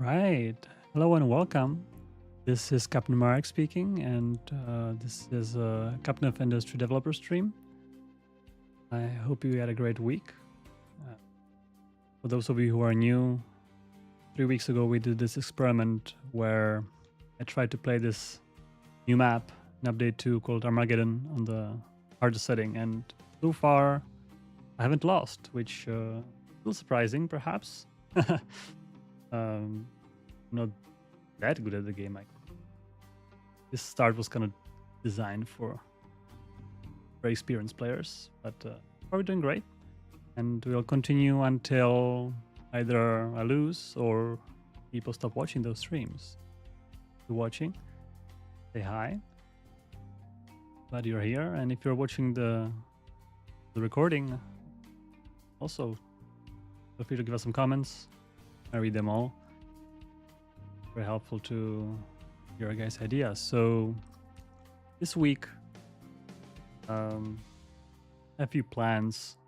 Right. Hello and welcome. This is Captain Marek speaking, and this is a Captain of Industry Developer stream. I hope you had a great week. Uh, for those of you who are new, 3 weeks ago we did this experiment where I tried to play this new map in Update 2 called Armageddon on the hardest setting, and so far I haven't lost, which is a little surprising perhaps. Not that good at the game. This start was kind of designed for very experienced players, but we're doing great, and we'll continue until either I lose or people stop watching those streams. If you're watching, say hi. Glad you're here, and if you're watching the recording, also feel free to give us some comments. I read them all. Very helpful to your guys' ideas. So this week, I have a few plans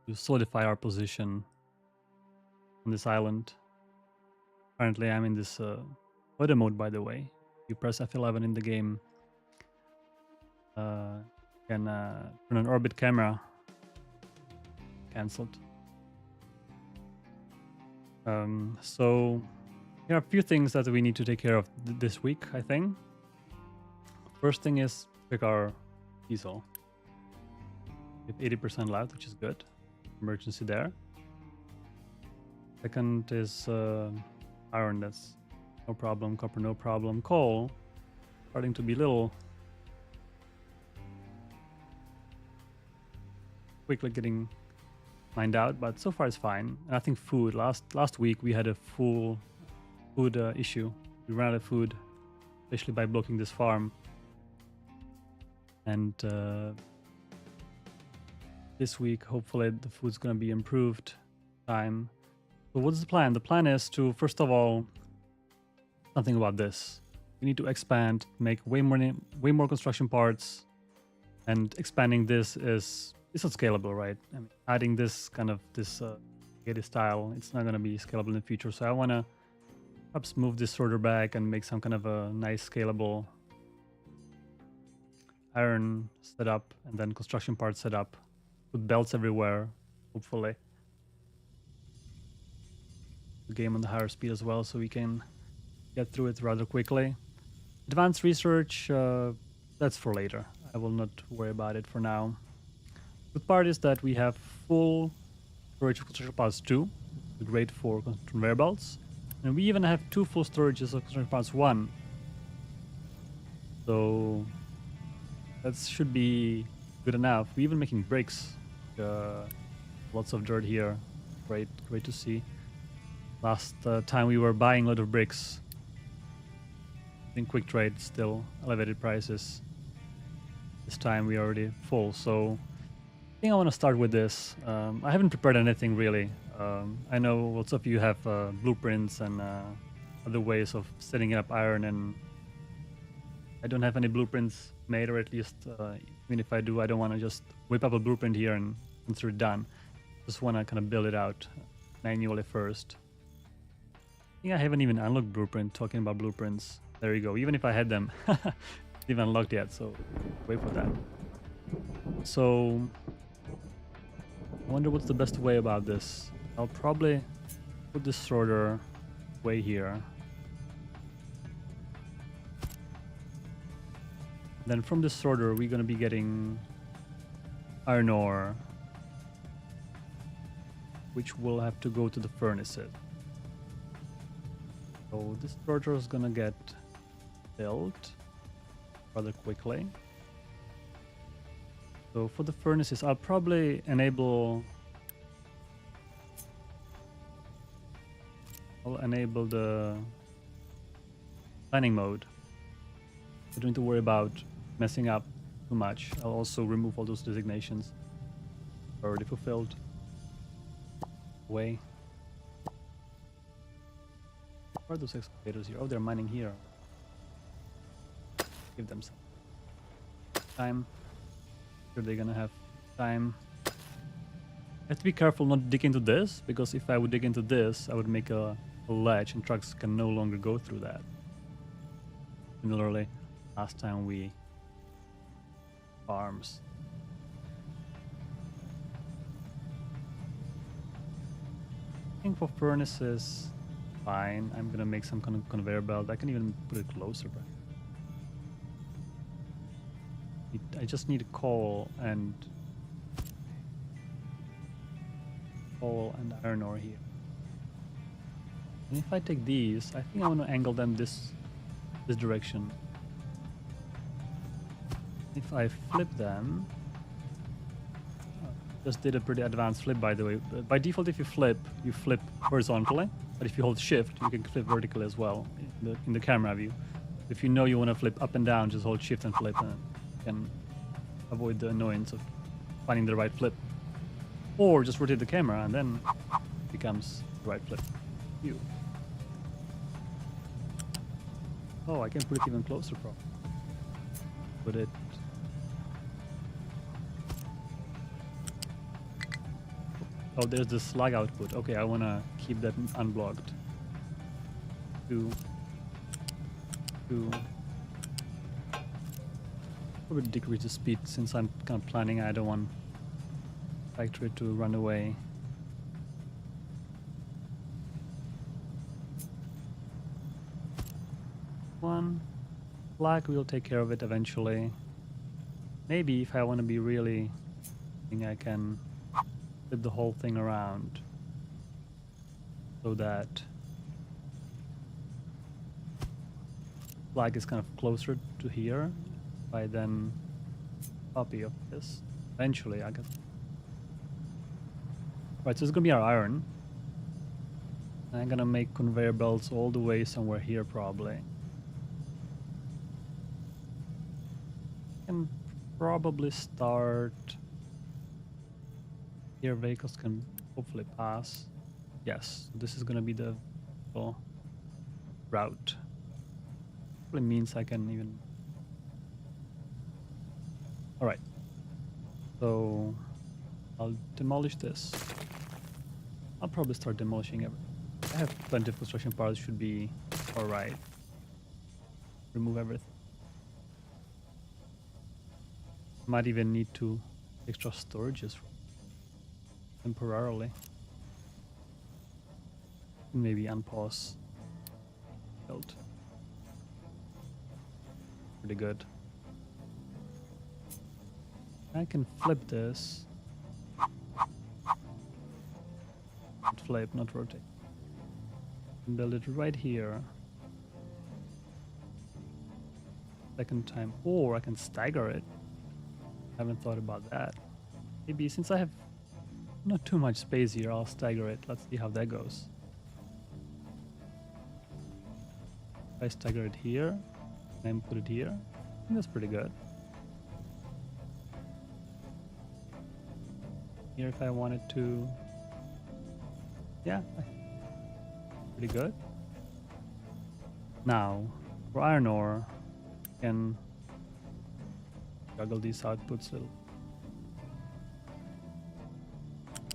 to solidify our position on this island. Currently, I'm in this photo mode, by the way. You press F11 in the game, you can turn on orbit camera. Cancelled. So there are a few things that we need to take care of this week, I think. First thing is pick our diesel. We have 80% left, which is good. Emergency there. Second is iron, that's no problem. Copper, no problem. Coal, starting to be little. Quickly getting mined out, but so far it's fine. And I think food. Last week we had a full food issue. We ran out of food, especially by blocking this farm. And this week, hopefully, the food's going to be improved. So what's the plan? The plan is to, first of all, something about this. We need to expand, make way more construction parts, and expanding this is not scalable, right? I mean, adding this kind of spaghetti style, it's not going to be scalable in the future. So I want to perhaps move this sorter back and make some kind of a nice scalable iron setup, and then construction parts setup. Put belts everywhere, hopefully. The game on the higher speed as well, so we can get through it rather quickly. Advanced research, that's for later. I will not worry about it for now. The part is that we have full storage of construction parts 2, great for conveyor belts, and we even have 2 full storages of construction parts 1. So that should be good enough. We're even making bricks. Lots of dirt here. Great to see. Last time we were buying a lot of bricks. In quick trade, still elevated prices. This time we are already full, so I think I want to start with this. I haven't prepared anything really. I know lots of you have blueprints and other ways of setting up iron, and I don't have any blueprints made, or at least even if I do, I don't want to just whip up a blueprint here and consider it done. Just want to kind of build it out manually first. I think I haven't even unlocked blueprint. Talking about blueprints, there you go. Even if I had them, even unlocked yet, so wait for that. So I wonder what's the best way about this. I'll probably put this sorter way here. Then from this sorter, we're going to be getting iron ore, which will have to go to the furnaces. So this sorter is going to get built rather quickly. So for the furnaces, I'll probably enable the planning mode. I don't need to worry about messing up too much. I'll also remove all those designations already fulfilled. Away. Where are those excavators here? Oh, they're mining here. Give them some time. Sure, they're gonna have time. I have to be careful not to dig into this, because if I would dig into this, I would make a a ledge and trucks can no longer go through that. Similarly, last time we farms. I think for furnaces, fine. I'm gonna make some kind of conveyor belt. I can even put it closer, but I just need coal and iron ore here. And if I take these, I think I want to angle them this direction. If I flip them, just did a pretty advanced flip, by the way. By default, if you flip horizontally, but if you hold shift, you can flip vertically as well in the camera view. If you know you want to flip up and down, just hold shift and flip, and you can avoid the annoyance of finding the right flip. Or just rotate the camera and then it becomes the right flip. View. Oh, I can put it even closer, probably. Put it. Oh, there's the slag output. Okay, I want to keep that unblocked. 2. Probably decrease the speed since I'm kind of planning. I don't want factory to run away. One. Black, we'll take care of it eventually. Maybe if I want to be really, I think I can flip the whole thing around so that black is kind of closer to here. If I then copy of this, eventually I guess. Right, so it's gonna be our iron. I'm gonna make conveyor belts all the way somewhere here probably. Can probably start here. Vehicles can hopefully pass. Yes, this is gonna be the route. Probably means I can even. All right. So I'll demolish this. I'll probably start demolishing everything. I have plenty of construction parts. Should be all right. Remove everything. Might even need 2 extra storages temporarily. Maybe unpause. Build. Pretty good. I can flip this. Not flip, not rotate. And build it right here. Second time. Or I can stagger it. Haven't thought about that. Maybe since I have not too much space here, I'll stagger it. Let's see how that goes. If I stagger it here and put it here, I think that's pretty good. Here if I wanted to, yeah, pretty good. Now, for iron ore, I can juggle these outputs a little.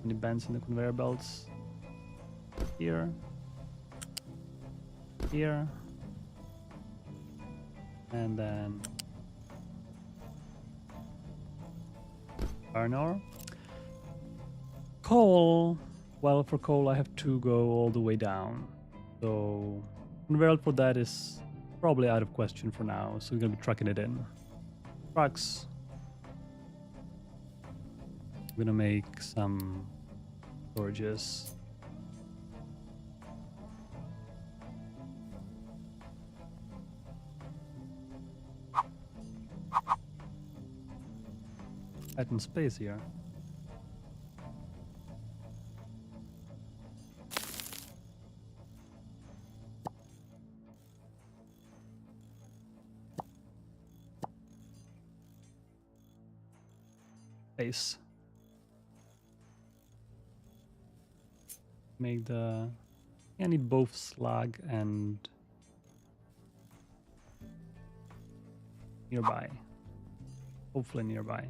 Any bends in the conveyor belts? Here. Here. And then iron ore. Coal. Well, for coal I have to go all the way down. So conveyor belt for that is probably out of question for now. So we're gonna be trucking it in. Trucks. I'm gonna make some storages. Add in space here. Space. Make the. I need both slag and nearby. Hopefully nearby.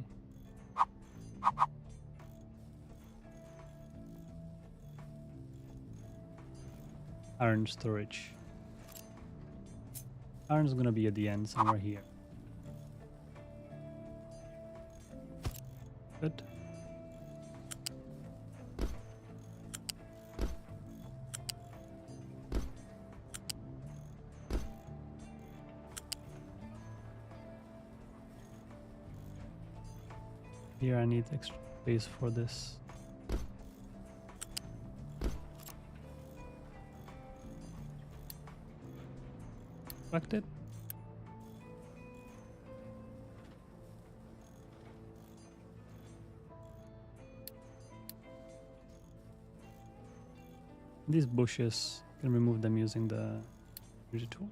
iron storage. Iron's gonna be at the end, somewhere here. Good. Here I need extra space for this. Collect it. These bushes, you can remove them using the rigid tool.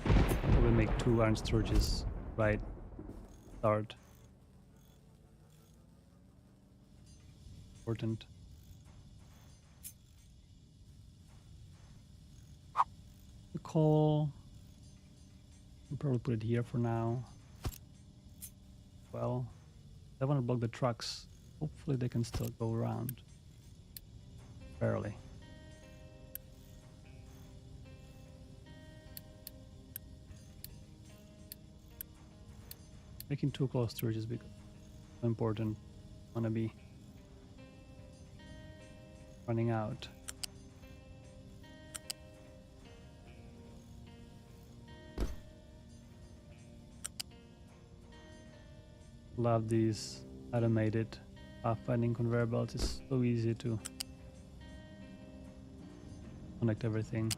So we'll make 2 iron storages right start. Important. The coal, I'll probably put it here for now. Well, I want to block the trucks. Hopefully they can still go around. Barely. Making 2 close storages because it's so important. Wanna be running out. Love these automated pathfinding conveyor belts. It's so easy to connect everything.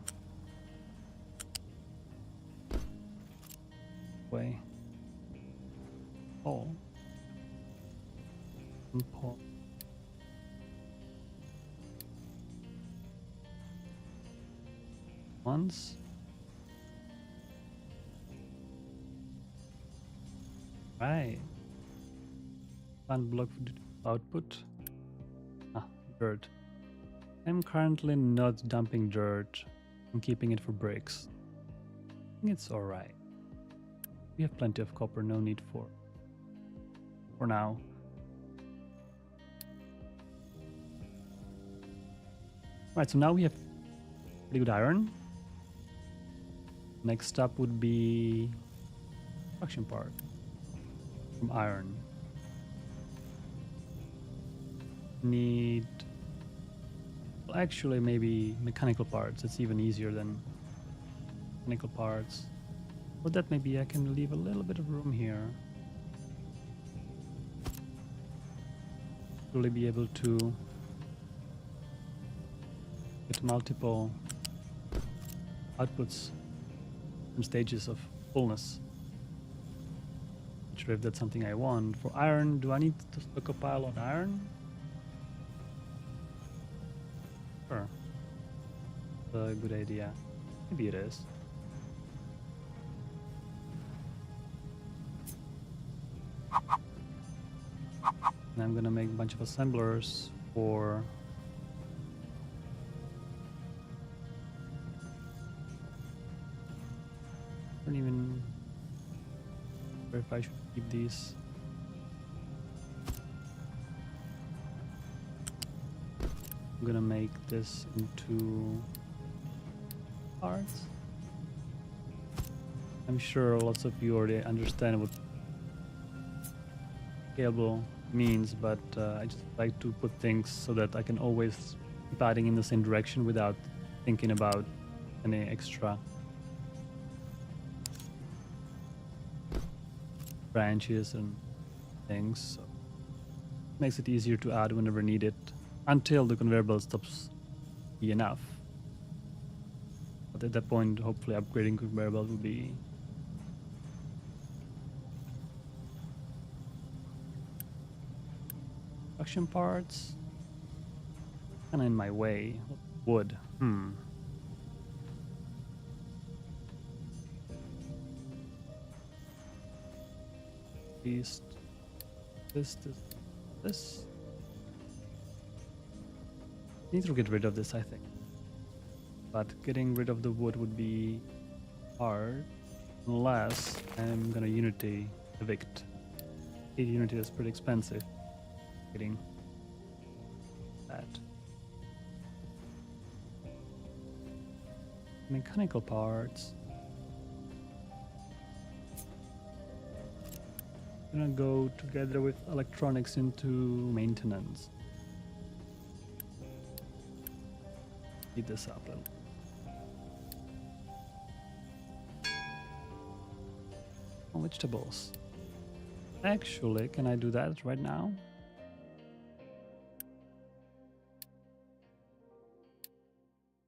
Way. Pull. And pull. Once. Right. Can't block output. Ah, dirt. I'm currently not dumping dirt. I'm keeping it for bricks. I think it's alright. We have plenty of copper, no need for now. Right, so now we have pretty good iron. Next up would be construction part from iron. Need, well, actually maybe mechanical parts. It's even easier than mechanical parts. But that maybe I can leave a little bit of room here. Really be able to get multiple outputs and stages of fullness. Not sure if that's something I want. For iron, do I need to stockpile on iron? Sure. That's a good idea. Maybe it is. And I'm gonna make a bunch of assemblers for I don't even know if I should keep these. I'm gonna make this into parts. I'm sure lots of you already understand what scalable means, but I just like to put things so that I can always keep adding in the same direction without thinking about any extra branches and things. So it makes it easier to add whenever needed until the conveyor belt stops be enough. But at that point, hopefully upgrading conveyor belt will be production parts. Kinda in my way. Wood. East. This. Need to get rid of this, I think. But getting rid of the wood would be hard unless I'm gonna Unity evict. Unity is pretty expensive. getting that. Mechanical parts. Gonna go together with electronics into maintenance. Speed this up a little. Vegetables. Actually, can I do that right now?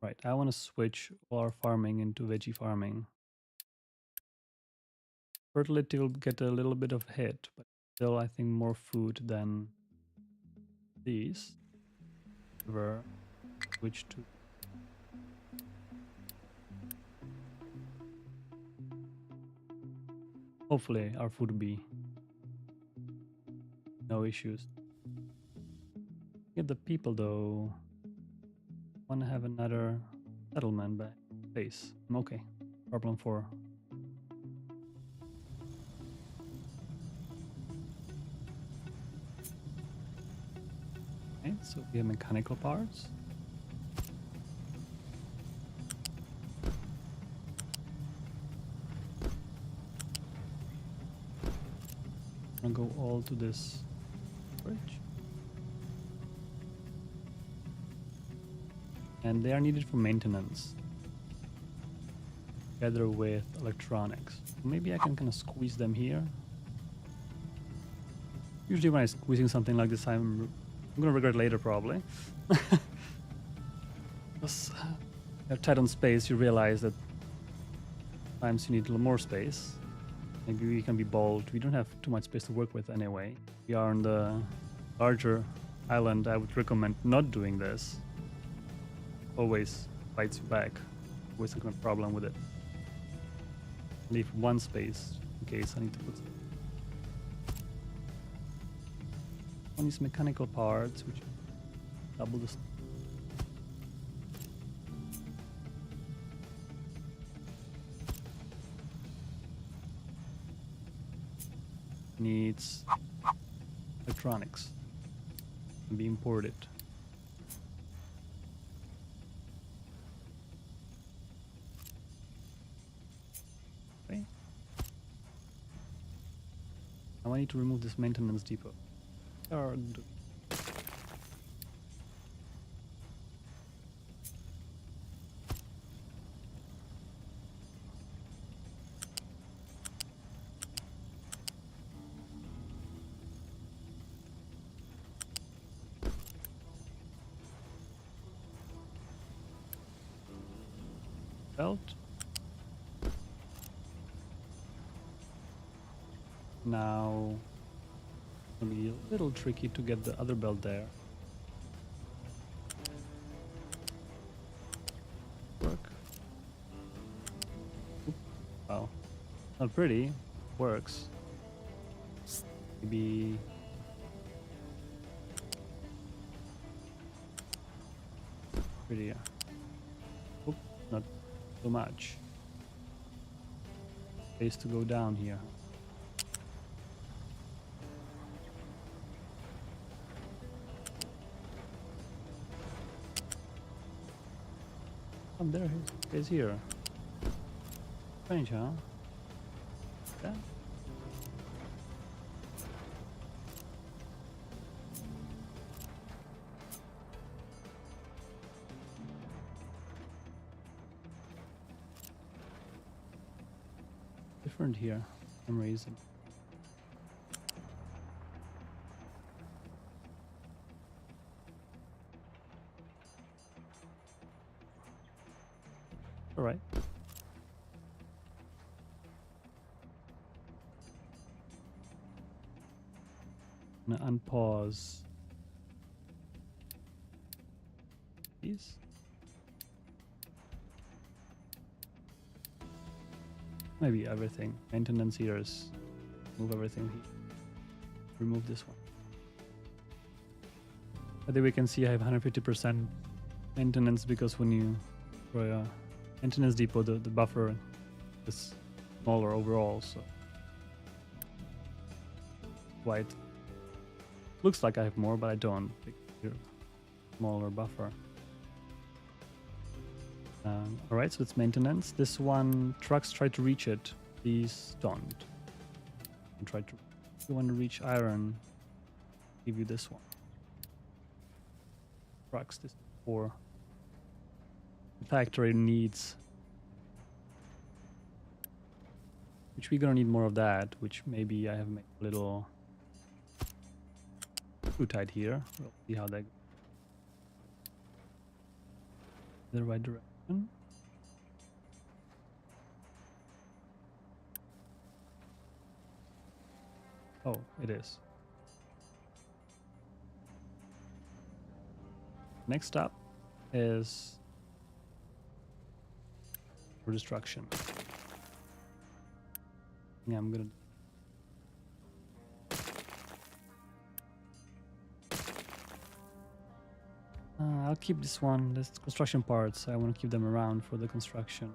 Right, I want to switch our farming into veggie farming. Fertility will get a little bit of hit, but still I think more food than these. However, switch to hopefully our food will be no issues. Get the people though. Want to have another settlement back base. Okay. Problem 4. Okay, so we have mechanical parts. I'll go all to this bridge. And they are needed for maintenance. Together with electronics. Maybe I can kind of squeeze them here. Usually when I'm squeezing something like this, I'm gonna regret later probably. Because you're tight on space, you realize that sometimes you need a little more space. Maybe we can be bold. We don't have too much space to work with anyway. We are on the larger island. I would recommend not doing this. Always fights you back. Always some kind of problem with it. Leave one space in case I need to put on these mechanical parts, which double this. Needs electronics to be imported. Okay. Now I need to remove this maintenance depot. Belt. Now it's gonna be a little tricky to get the other belt there. Work. Oop. Wow. Not pretty. Works. Maybe prettier. Oop, not so much. Space to go down here. Oh, there he is here. Strange, huh? Yeah. Different here, for some reason. All right. I'm gonna unpause these. Maybe everything. Maintenance here is move everything here. Remove this one. I think we can see I have 150% maintenance because when you for a maintenance depot, the buffer is smaller overall, so quite Looks like I have more, but I don't. Smaller buffer. All right, so it's maintenance. This one, trucks try to reach it. Please don't. And try to. If you want to reach iron, give you this one. Trucks, this is for. The factory needs. Which we're gonna need more of that. Which maybe I have made a little too tight here. We'll see how that goes. The right direction. Oh, it is. Next up is for destruction. Yeah, I'm gonna. I'll keep this one. This construction parts. I want to keep them around for the construction.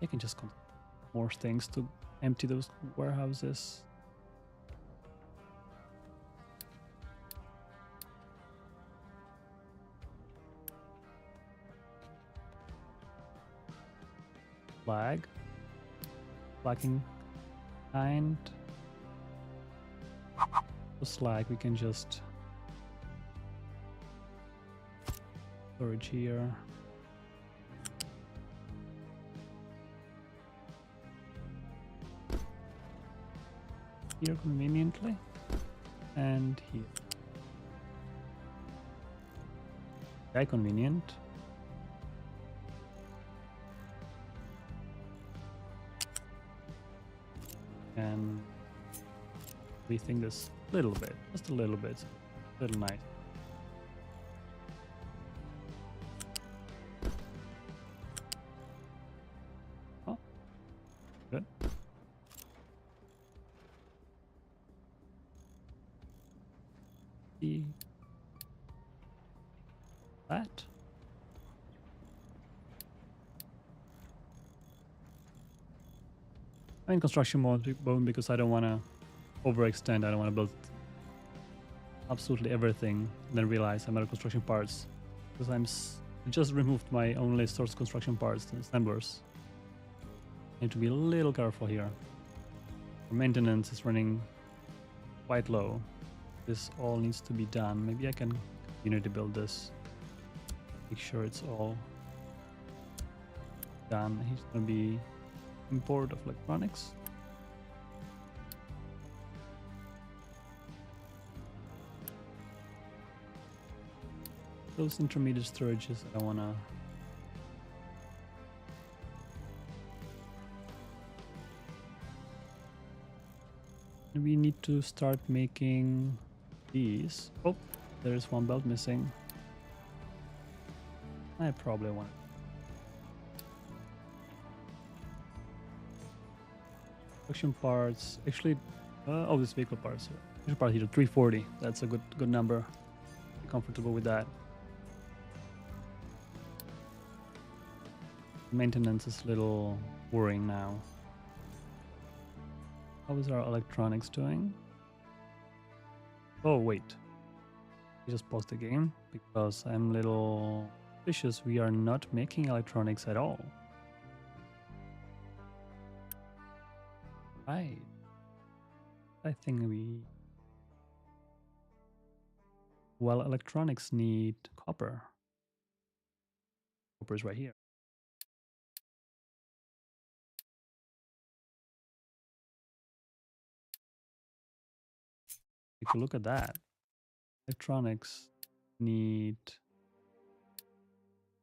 I can just more things to empty those warehouses. Flag. Flagging kind. The slag we can just storage here. Here conveniently, and here. Very convenient. And rethink this a little bit, just a little bit, a little nice. Oh, good. See that. I'm in construction mode because I don't want to overextend. I don't want to build absolutely everything and then realize I'm out of construction parts because I just removed my only source construction parts, the assemblers. I need to be a little careful here. Maintenance is running quite low. This all needs to be done. Maybe I can continue to build this. Make sure it's all done. Here's gonna be import of electronics. Those intermediate storages I wanna we need to start making these. Oh, there is one belt missing. I probably want production parts. Actually, oh, this vehicle parts. Production part here, 340. That's a good number. Be comfortable with that. Maintenance is a little worrying now. How is our electronics doing? Oh, wait. I just paused the game because I'm a little suspicious. We are not making electronics at all. Right. I think we... Well, electronics need copper. Copper is right here. Take a look at that. Electronics need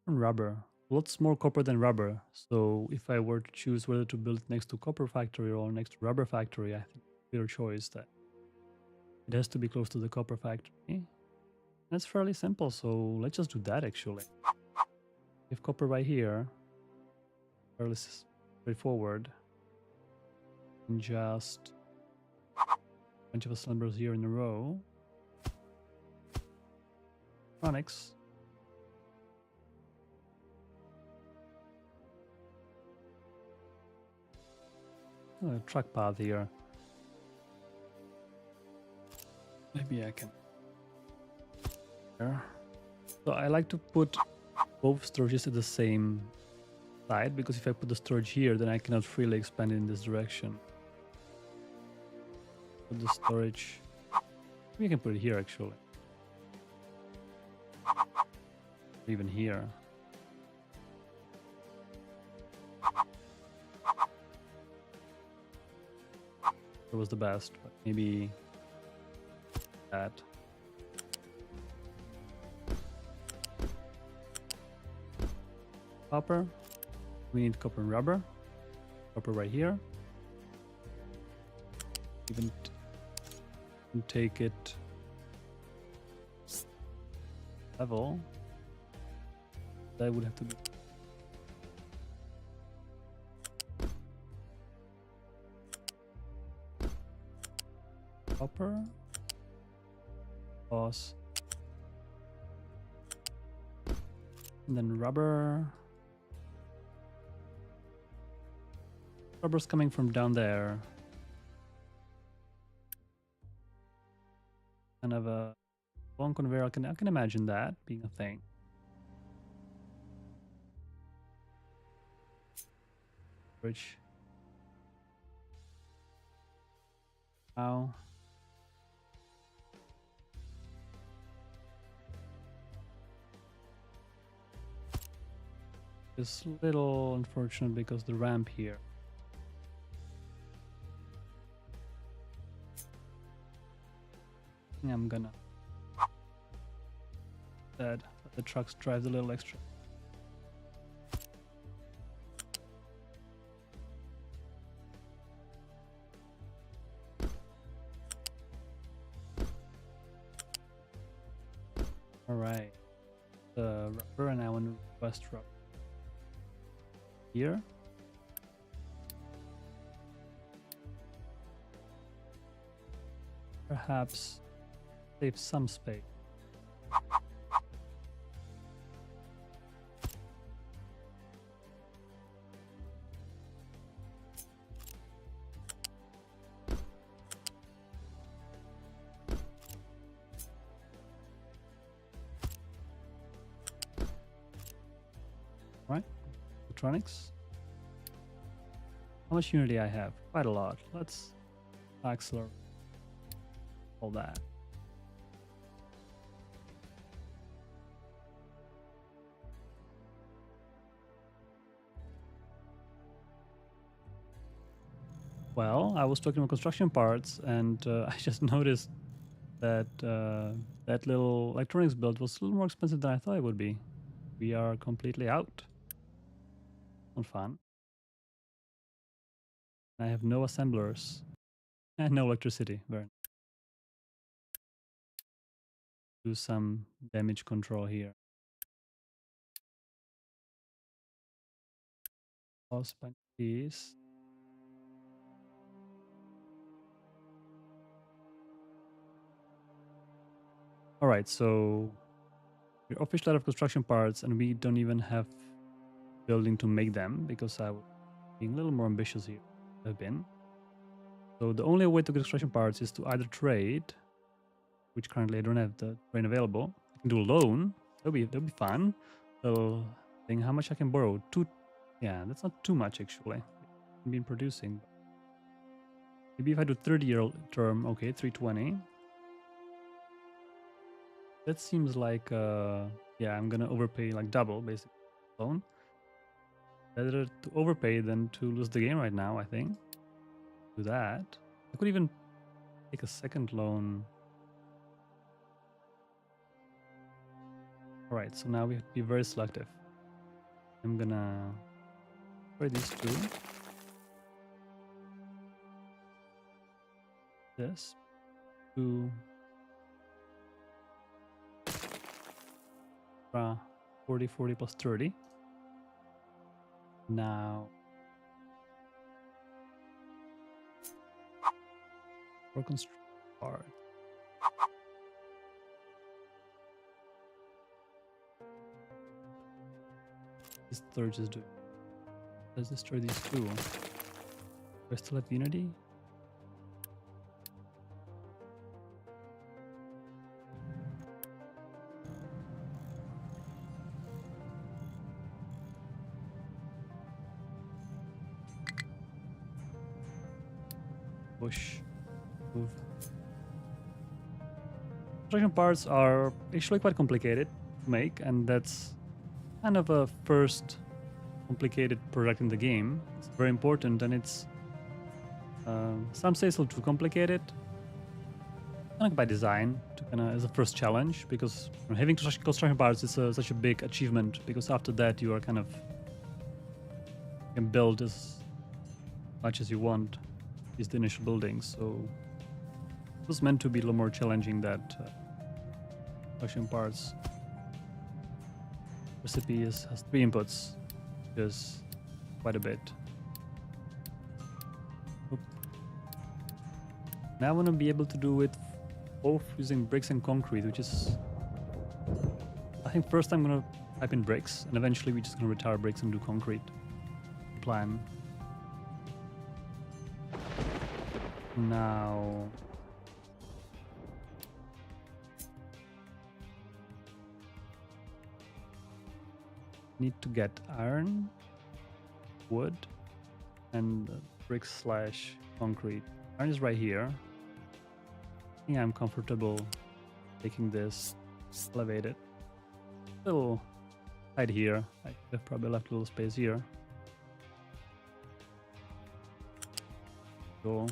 rubber. Lots more copper than rubber. So if I were to choose whether to build next to copper factory or next to rubber factory, I think clear choice that it has to be close to the copper factory. That's fairly simple. So let's just do that actually. If copper right here, fairly straightforward. And just a bunch of assemblers here in a row. Electronics. Truck path here. Maybe I can. There. So I like to put both storages at the same side, because if I put the storage here, then I cannot freely expand it in this direction. Put the storage. We can put it here actually. Even here. That was the best, but maybe that. Copper. We need copper and rubber. Copper right here. Even take it level. That would have to be copper. Pause. And then rubber. Rubber's coming from down there. Kind of a long conveyor. I can imagine that being a thing. Bridge. Wow. It's a little unfortunate because the ramp here. I'm gonna let the trucks drive a little extra. All right, the rubber, and I want to request rubber here. Perhaps save some space. Right, electronics. How much unity I have? Quite a lot. Let's accelerate all that. Well, I was talking about construction parts, and I just noticed that that little electronics build was a little more expensive than I thought it would be. We are completely out. Not fun. I have no assemblers and no electricity. Very nice. Do some damage control here. Pause by these. All right, so we're officially out of construction parts, and we don't even have building to make them because I was being a little more ambitious here. I've been. So the only way to get construction parts is to either trade, which currently I don't have the train available. I can do a loan. That'll be fun. Little thing. How much I can borrow? Yeah, that's not too much actually. I've been producing. Maybe if I do 30-year term, okay, 320. That seems like yeah, I'm gonna overpay like double basically loan. Better to overpay than to lose the game right now, I think. Do that. I could even take a second loan. All right, so now we have to be very selective. I'm gonna try these two. This. 2. 40, 40 plus 30. Now. For construction part. This third just do. Let's destroy these two. Do I still have unity? push, move. Construction parts are actually quite complicated to make, and that's kind of a first complicated product in the game. It's very important, and it's some say it's a little too complicated. Kind of by design, to kind of as a first challenge, because having construction parts is such a big achievement. Because after that, you are kind of you can build as much as you want these initial buildings. So it was meant to be a little more challenging. That construction parts recipe has 3 inputs, which is quite a bit. Oop. Now I want to be able to do it both using bricks and concrete, which is, I think first I'm gonna type in bricks, and eventually we're just gonna retire bricks and do concrete. Plan. Now need to get iron, wood, and bricks / concrete. Iron is right here. I think I'm comfortable taking this, elevate it. Little tight here. I could have probably left a little space here. So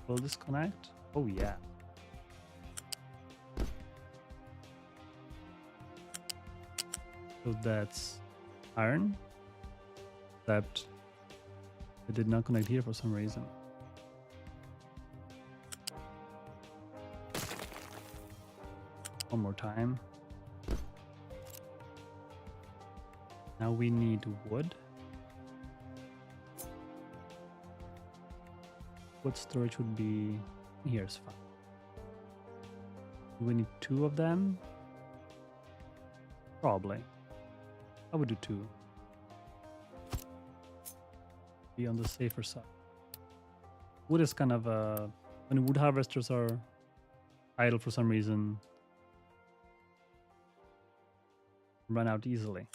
will this connect? Oh yeah. So that's iron, except it did not connect here for some reason. One more time. Now we need wood. Wood storage would be here's fine. Do we need 2 of them? Probably. I would do 2. Be on the safer side. Wood is kind of when wood harvesters are idle for some reason, run out easily.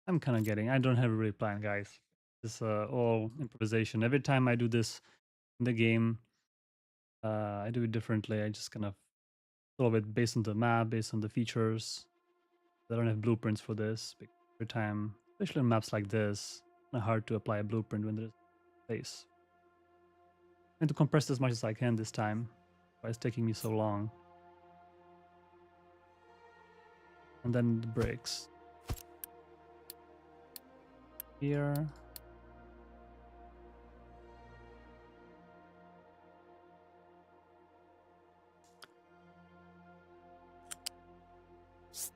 I'm kind of getting, I don't have a real plan, guys. It's all improvisation. Every time I do this in the game, I do it differently. I just kind of solve it based on the map, based on the features. I don't have blueprints for this. Every time, especially on maps like this, it's hard to apply a blueprint when there's space. I'm going to compress as much as I can this time. Why it's taking me so long. And then the bricks. Here.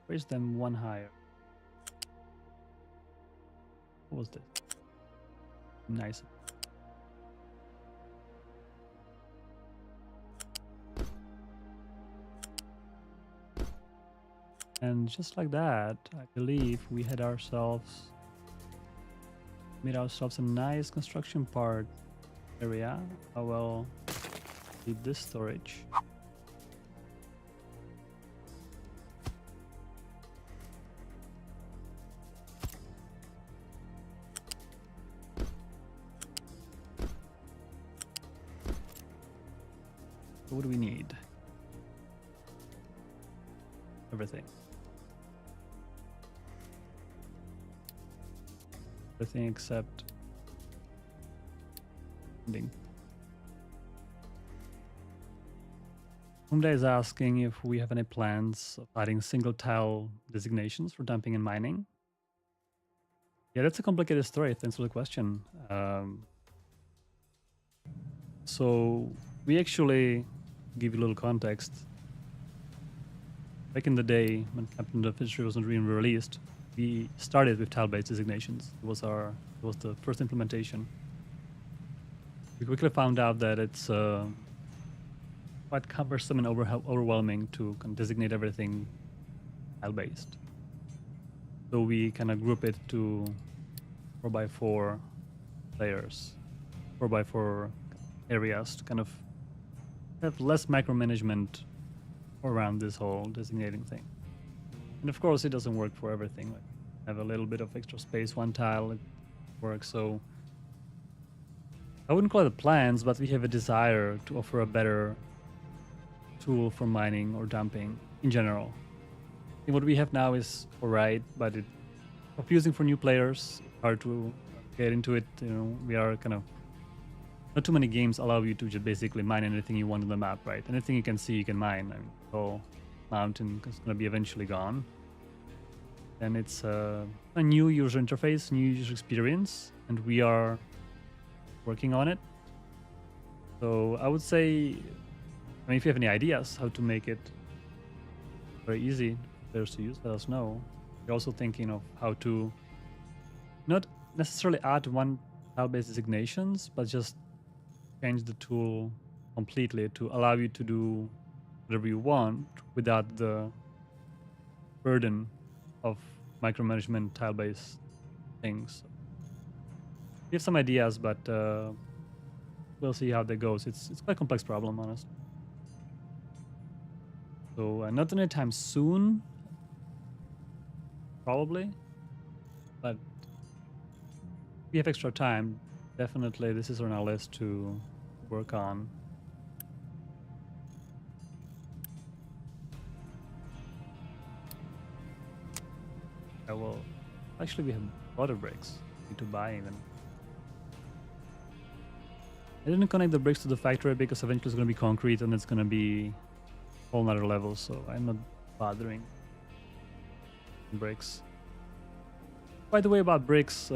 Raise them 1 higher. What was this? Nice. And just like that, I believe we had made ourselves a nice construction part area. I will leave this storage. What do we need? Everything. Everything except ending. Humda is asking if we have any plans of adding single tile designations for dumping and mining. Yeah, that's a complicated story. Thanks for the question. So we actually give you a little context. Back in the day, when Captain Marek wasn't even released, we started with tile-based designations. It was the first implementation. We quickly found out that it's quite cumbersome and overwhelming to kind of designate everything tile-based. So we kind of group it to 4x4 layers, 4x4 areas to kind of have less micromanagement around this whole designating thing. And of course, it doesn't work for everything. Like, have a little bit of extra space, one tile, it works. So I wouldn't call it plans, but we have a desire to offer a better tool for mining or dumping in general. And what we have now is alright, but it's confusing for new players. It's hard to get into it. You know, we are kind of not too many games allow you to just basically mine anything you want on the map, right? Anything you can see, you can mine. I mean, the whole mountain is going to be eventually gone. And it's a new user interface, new user experience, and we are working on it. So I would say, I mean, if you have any ideas how to make it very easy for players to use, let us know. We're also thinking of how to not necessarily add one tile-based designations, but just change the tool completely to allow you to do whatever you want without the burden of micromanagement tile-based things. We have some ideas, but we'll see how that goes. It's quite a complex problem, honestly. So not anytime soon, probably, but if we have extra time, definitely this is on our list to work on. I will. Actually, we have a lot of bricks. Need to buy even. I didn't connect the bricks to the factory because eventually it's going to be concrete and it's going to be a whole nother level, so I'm not bothering bricks. By the way, about bricks,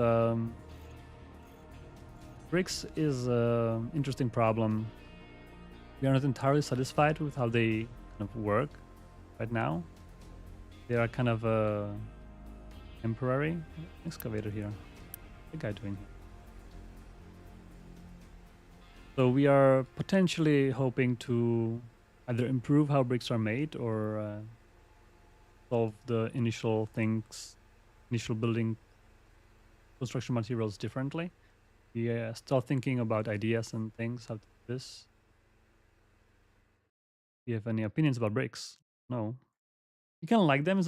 bricks is an interesting problem. We are not entirely satisfied with how they kind of work right now. They are kind of temporary. Excavator here. What's the guy doing here? So we are potentially hoping to either improve how bricks are made or solve the initial building construction materials differently. We are still thinking about ideas and things, how to do this. If you have any opinions about bricks? No. You kind of like them as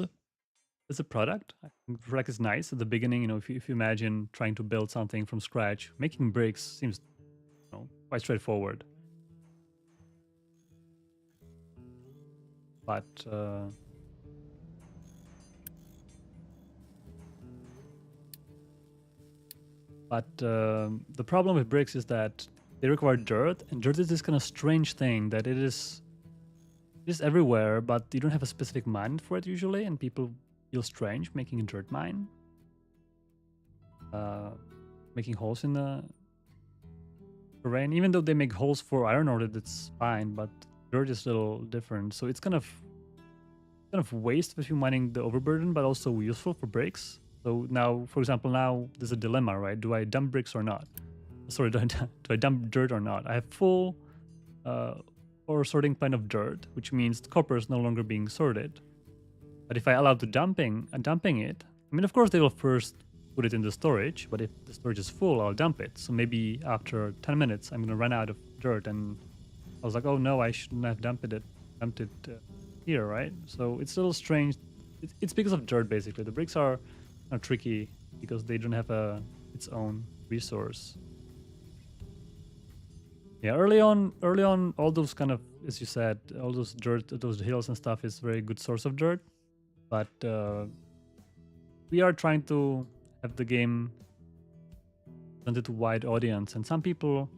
a product. I think Freck is nice at the beginning. You know, if you imagine trying to build something from scratch, making bricks seems, you know, quite straightforward. But the problem with bricks is that they require dirt, and dirt is this kind of strange thing that it is everywhere, but you don't have a specific mine for it usually, and people feel strange making a dirt mine. Making holes in the terrain, even though they make holes for iron ore, that's fine, but dirt is a little different. So it's kind of waste if you're mining the overburden, but also useful for bricks. So now, for example, now there's a dilemma, right? Do I dump bricks or not? Sorry, do I dump dirt or not? I have full or sorting plan of dirt, which means the copper is no longer being sorted. But if I allow the dumping it, I mean, of course they will first put it in the storage, but if the storage is full, I'll dump it. So maybe after 10 minutes, I'm gonna run out of dirt, and I was like, oh no, I shouldn't have dumped it here, right? So it's a little strange. It's because of dirt, basically. The bricks are tricky because they don't have its own resource. Yeah, early on, all those kind of, as you said, all those dirt, those hills and stuff is very good source of dirt. But we are trying to have the game presented to a wide audience, and some people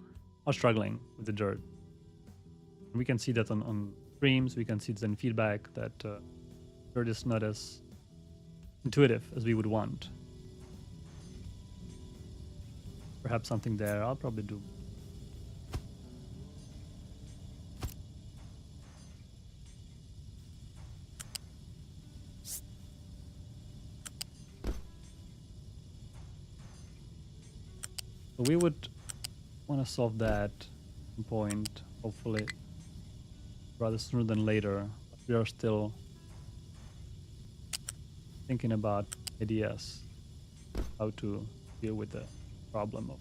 are struggling with the dirt. We can see that on streams, we can see it in feedback that dirt is not as intuitive as we would want. Perhaps something there I'll probably do. So we would want to solve that point, hopefully, rather sooner than later. But we are still thinking about ideas, how to deal with the problem of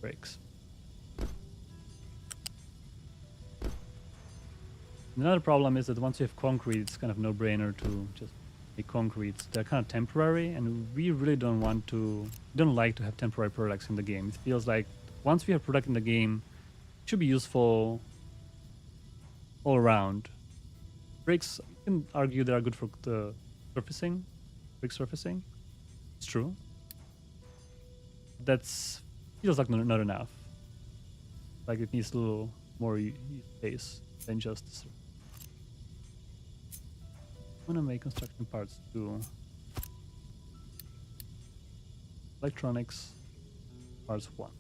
bricks. Another problem is that once you have concrete, it's kind of no-brainer to just make concretes. They're kind of temporary, and we really don't like to have temporary products in the game. It feels like once we have product in the game, it should be useful all around. Bricks, you can argue they are good for the surfacing, brick surfacing. It's true. That's feels like not enough. Like it needs a little more space than just the surface. I'm gonna make construction parts too. Electronics parts 1.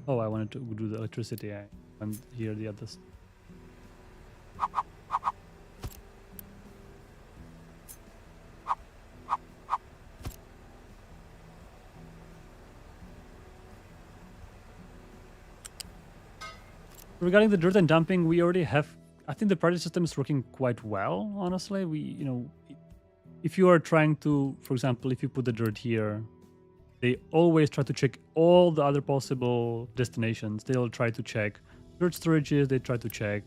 Oh, I wanted to do the electricity. I went here the others. Regarding the dirt and dumping, we already have. I think the project system is working quite well. Honestly, if you are trying to, for example, if you put the dirt here, they always try to check all the other possible destinations. They'll try to check dirt storages. They try to check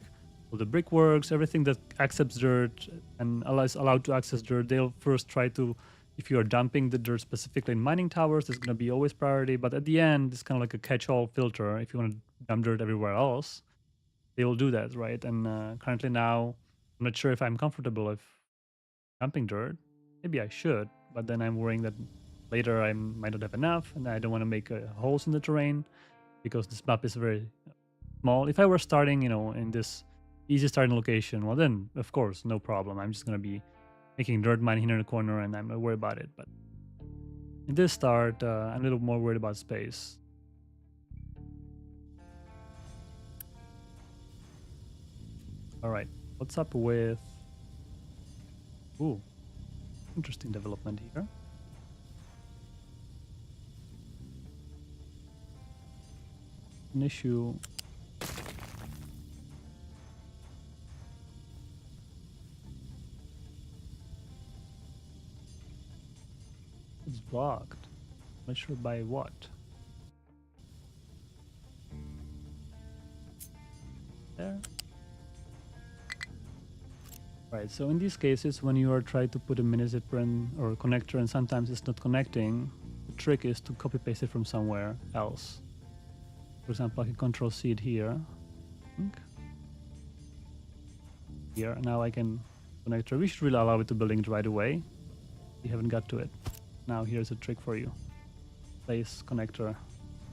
all the brickworks, everything that accepts dirt and is allowed to access dirt. They'll first try to. If you are dumping the dirt specifically in mining towers, it's going to be always priority. But at the end, it's kind of like a catch-all filter. If you want to dump dirt everywhere else, they will do that, right? And currently now, I'm not sure if I'm comfortable with dumping dirt. Maybe I should, but then I'm worrying that later I might not have enough, and I don't want to make holes in the terrain because this map is very small. If I were starting, in this easy starting location, well then, of course, no problem. I'm just going to be making dirt mine here in the corner, and I'm not worried about it. But in this start, I'm a little more worried about space. All right, what's up with... Ooh, interesting development here. An issue. It's blocked. Not sure by what. There. Right, so in these cases, when you are trying to put a mini zipper or a connector and sometimes it's not connecting, the trick is to copy paste it from somewhere else. For example, I can control C it here. I think. Here, now I can connector. We should really allow it to building it right away. We haven't got to it. Now here's a trick for you. Place connector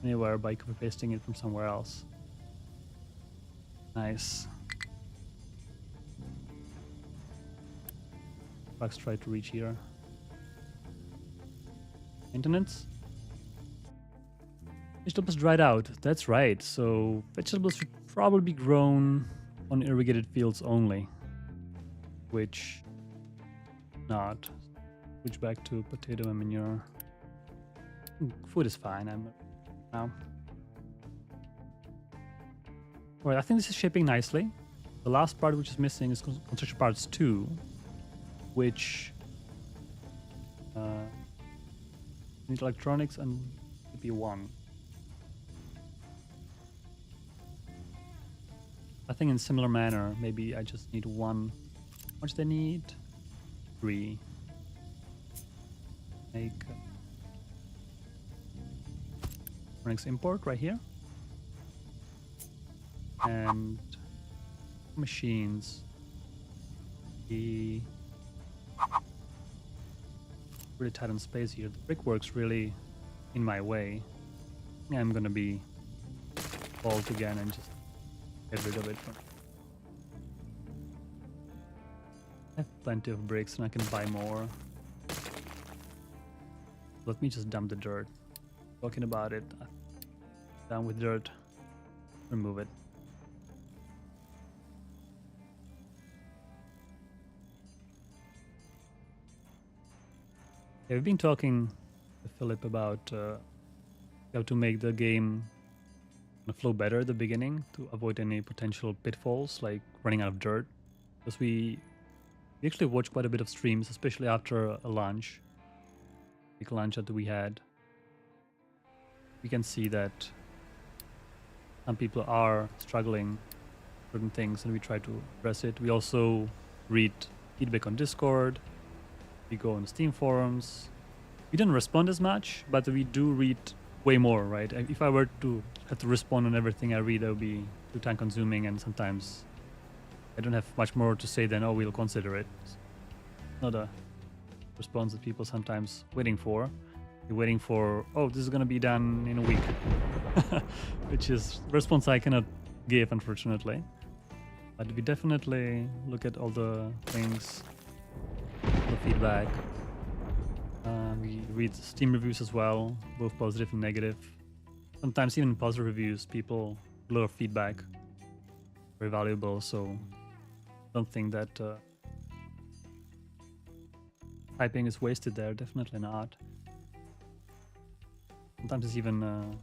anywhere by copy pasting it from somewhere else. Nice. Bugs try to reach here. Maintenance. Vegetables dried out. That's right. So vegetables should probably be grown on irrigated fields only. Which not. Switch back to potato and manure. Food is fine. I'm now. Alright, I think this is shaping nicely. The last part which is missing is construction parts 2. Which need electronics and CP 1. I think in similar manner, maybe I just need 1. How much they need? 3. Make electronics import right here. And machines. The really tight on space here. The brickwork's really in my way. I'm gonna be bold again and just get rid of it. I have plenty of bricks and I can buy more. Let me just dump the dirt. Talking about it. Down with dirt. Remove it. Yeah, we've been talking to Philip about how to make the game flow better at the beginning to avoid any potential pitfalls like running out of dirt. Because we actually watched quite a bit of streams, especially after a lunch, big lunch that we had. we can see that some people are struggling with certain things, and we try to address it. We also read feedback on Discord. We go on Steam forums. We don't respond as much, but we do read way more, right? If I were to have to respond on everything I read, that would be too time consuming, and sometimes I don't have much more to say than, oh, we'll consider it. It's not a response that people sometimes waiting for. You're waiting for, oh, this is going to be done in a week, which is a response I cannot give, unfortunately. But we definitely look at all the things, the feedback. We read Steam reviews as well, both positive and negative. Sometimes even positive reviews, people a lot of feedback, very valuable. So don't think that typing is wasted there. Definitely not. Sometimes it's even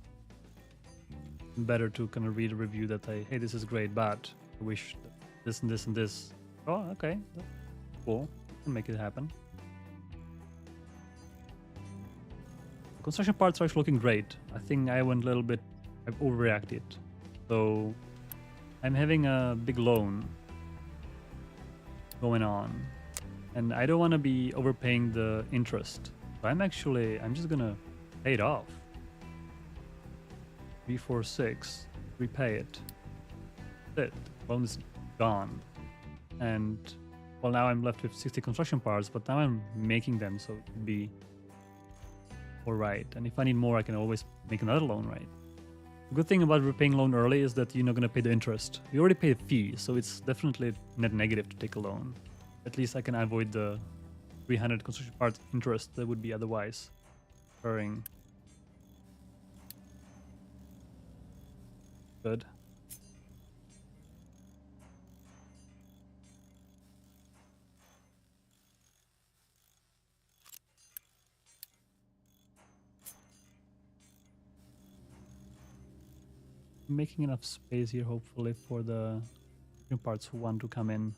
better to kind of read a review that hey, this is great, but I wish this and this and this. Oh, okay, that's cool. Can make it happen. Construction parts are actually looking great. I think I went a little bit, I've overreacted. So I'm having a big loan going on, and I don't want to be overpaying the interest. So I'm just gonna pay it off. 346, repay it. That's it. Loan is gone. And well, now I'm left with 60 construction parts, but now I'm making them, so it would be all right. And if I need more, I can always make another loan, right? The good thing about repaying loan early is that you're not going to pay the interest. You already pay a fee, so it's definitely net negative to take a loan. At least I can avoid the 300 construction parts interest that would be otherwise occurring. Good. Making enough space here, hopefully, for the new parts who want to come in.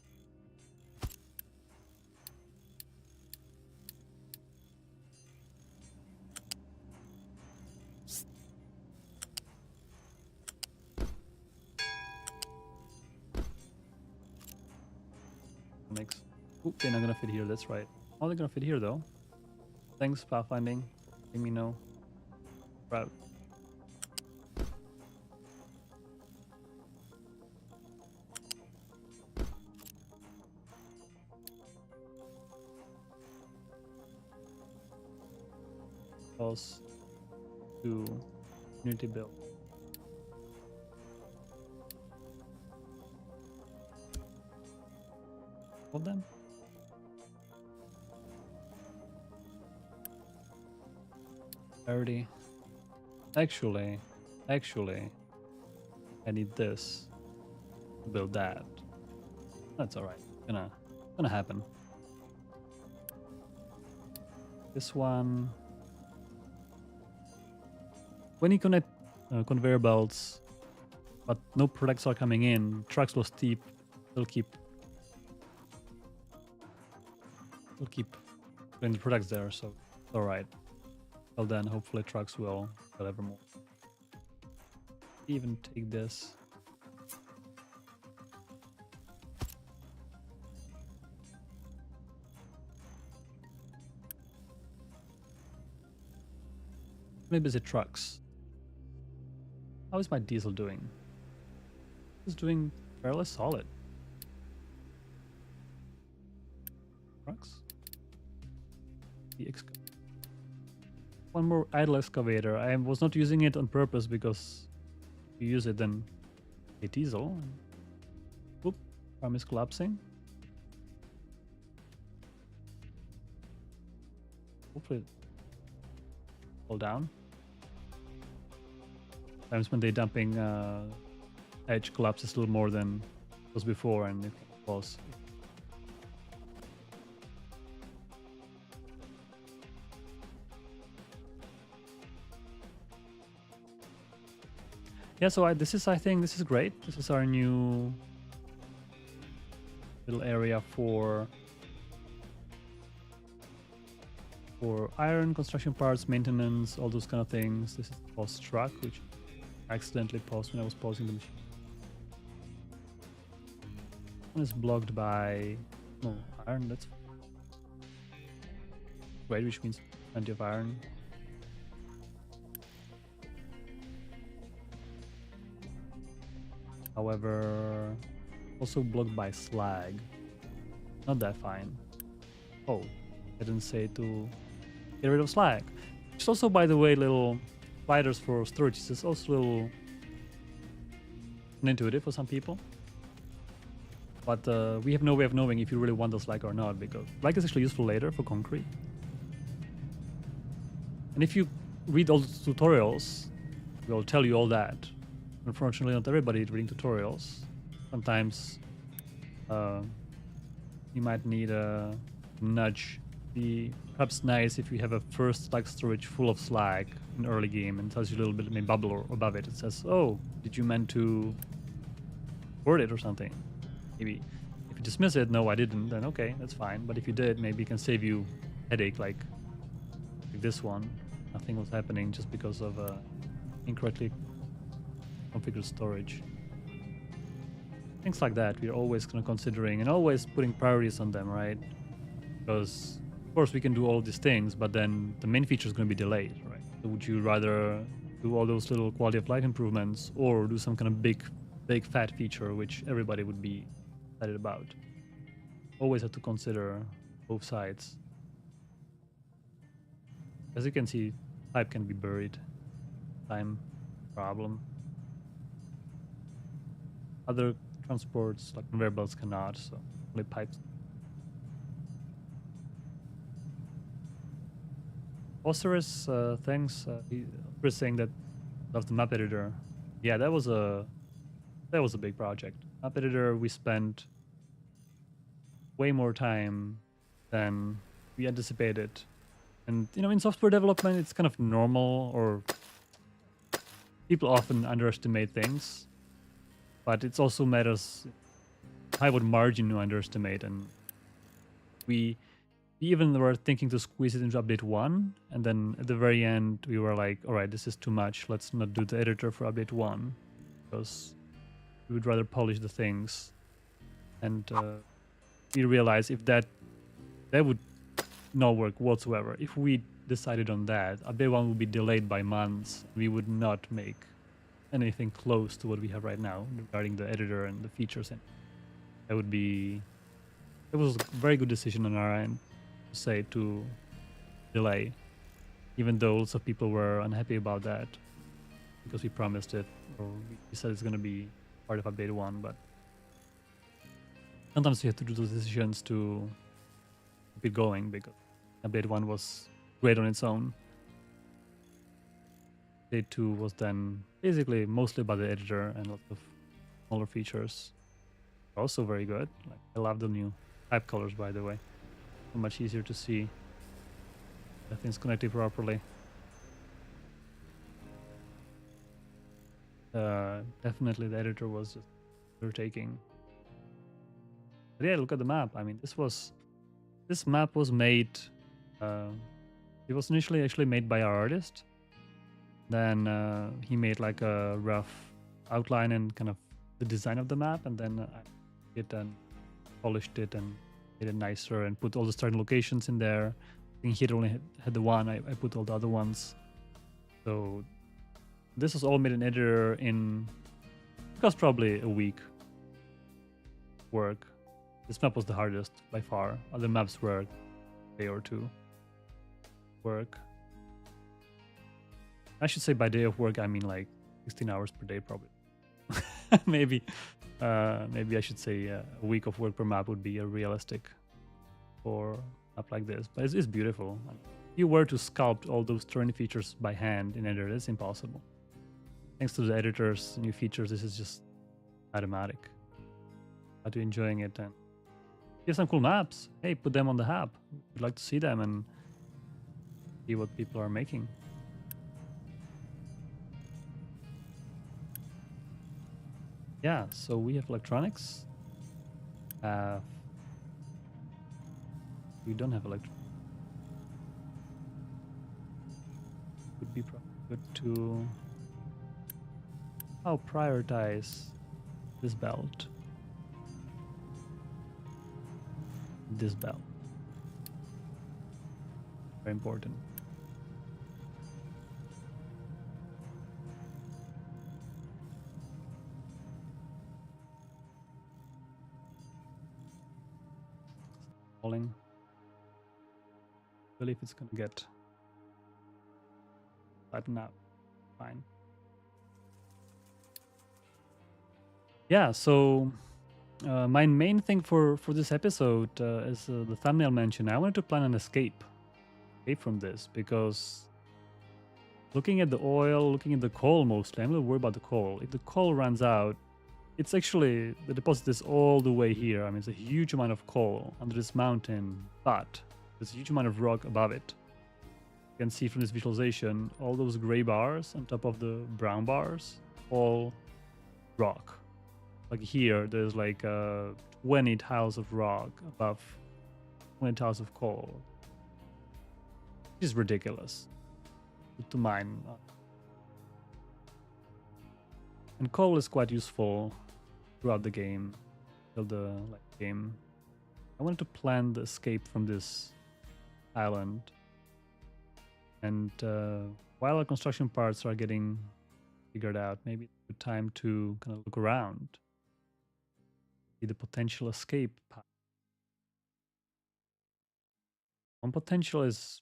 Makes. Oop, they're not gonna fit here. That's right. Oh, they're gonna fit here though. Thanks, pathfinding. Let me know. Right. Else to community build. All of them. Already. Actually, I need this to build that. That's all right. Gonna happen. This one. When you connect conveyor belts, but no products are coming in, trucks will keep putting the products there, so it's all right. Well then, hopefully trucks will deliver more. Even take this. Maybe it's trucks. How is my diesel doing? It's doing fairly solid. Trucks. One more idle excavator. I was not using it on purpose because if you use it then a diesel. Whoop, farm is collapsing. Hopefully fall down. Times when they're dumping edge collapses a little more than it was before, and it falls. Yeah, so I think this is great. This is our new little area for for iron, construction parts, maintenance, all those kind of things. This is pause truck, which I accidentally paused when I was pausing the machine. One is blocked by no iron. That's great, which means plenty of iron. However, also blocked by slag. Not that fine. Oh, I didn't say to get rid of slag. Which is also, by the way, little sliders for storage. This is also a little unintuitive for some people. But we have no way of knowing if you really want the slag or not, because slag is actually useful later for concrete. And if you read all the tutorials, they'll tell you all that. Unfortunately, not everybody is reading tutorials. Sometimes you might need a nudge. Be perhaps nice if you have a first slag storage full of slag in early game and tells you a little bit, maybe bubble or above it. It says, "Oh, did you meant to word it or something?" Maybe if you dismiss it, "No, I didn't," then okay, that's fine. But if you did, maybe it can save you headache like this one. Nothing was happening just because of incorrectly configured storage. Things like that we're always kind of considering and always putting priorities on them, right? Because of course we can do all these things, but then the main feature is going to be delayed, right? So would you rather do all those little quality of life improvements or do some kind of big fat feature which everybody would be excited about? Always have to consider both sides. As you can see, pipe can be buried. Time problem. Other transports like conveyor belts cannot, so only pipes. Osiris, thanks. He was saying that of the map editor. Yeah, that was a big project. Map editor, we spent way more time than we anticipated. And you know, in software development, it's kind of normal, or people often underestimate things, but it also matters by what margin you underestimate. And we even were thinking to squeeze it into update 1, and then at the very end we were like, all right, this is too much, let's not do the editor for update 1, because we would rather polish the things. And we realized if that would not work whatsoever. If we decided on that, update 1 would be delayed by months. We would not make anything close to what we have right now regarding the editor and the features. And that would be, it was a very good decision on our end to say to delay, even though lots of people were unhappy about that because we promised it, or we said it's going to be part of update 1. But sometimes you have to do those decisions to keep it going, because update 1 was great on its own. Update 2 was then basically mostly about the editor and lots of smaller features. Also very good. Like, I love the new type colors, by the way. So much easier to see. Everything's connected properly. Definitely the editor was just undertaking. But yeah, look at the map. I mean, this map was made, it was initially actually made by our artist. Then he made like a rough outline and kind of the design of the map, and then I did and polished it and made it nicer and put all the starting locations in there. I think he had only had the one, I put all the other ones. So this was all made in editor in, it cost probably a week work. This map was the hardest by far. Other maps were a day or two work. I should say by day of work I mean like 16 hours per day probably. maybe I should say a week of work per map would be a realistic for a map like this. But it's beautiful. If you were to sculpt all those terrain features by hand in editor, it's impossible. Thanks to the editor's new features, this is just automatic. How to enjoying it, and you have some cool maps. Hey, put them on the hub. We'd like to see them and see what people are making. Yeah, so we have electronics. We don't have electronics. be probably good to prioritize this belt. This belt. Very important. Falling. I believe it's gonna get flattened out. Fine. Yeah, so my main thing for this episode is the thumbnail mentioned. I wanted to plan an escape from this, because looking at the oil, looking at the coal mostly, I'm a little worried about the coal. If the coal runs out, it's actually, the deposit is all the way here. I mean, it's a huge amount of coal under this mountain, but there's a huge amount of rock above it. You can see from this visualization, all those gray bars on top of the brown bars, all rock. Like here, there's like 20 tiles of rock above 20 tiles of coal. Which is ridiculous to mine. And coal is quite useful throughout the game, till the game. I wanted to plan the escape from this island, and while the construction parts are getting figured out, maybe it's a good time to kind of look around, see the potential escape path. One potential is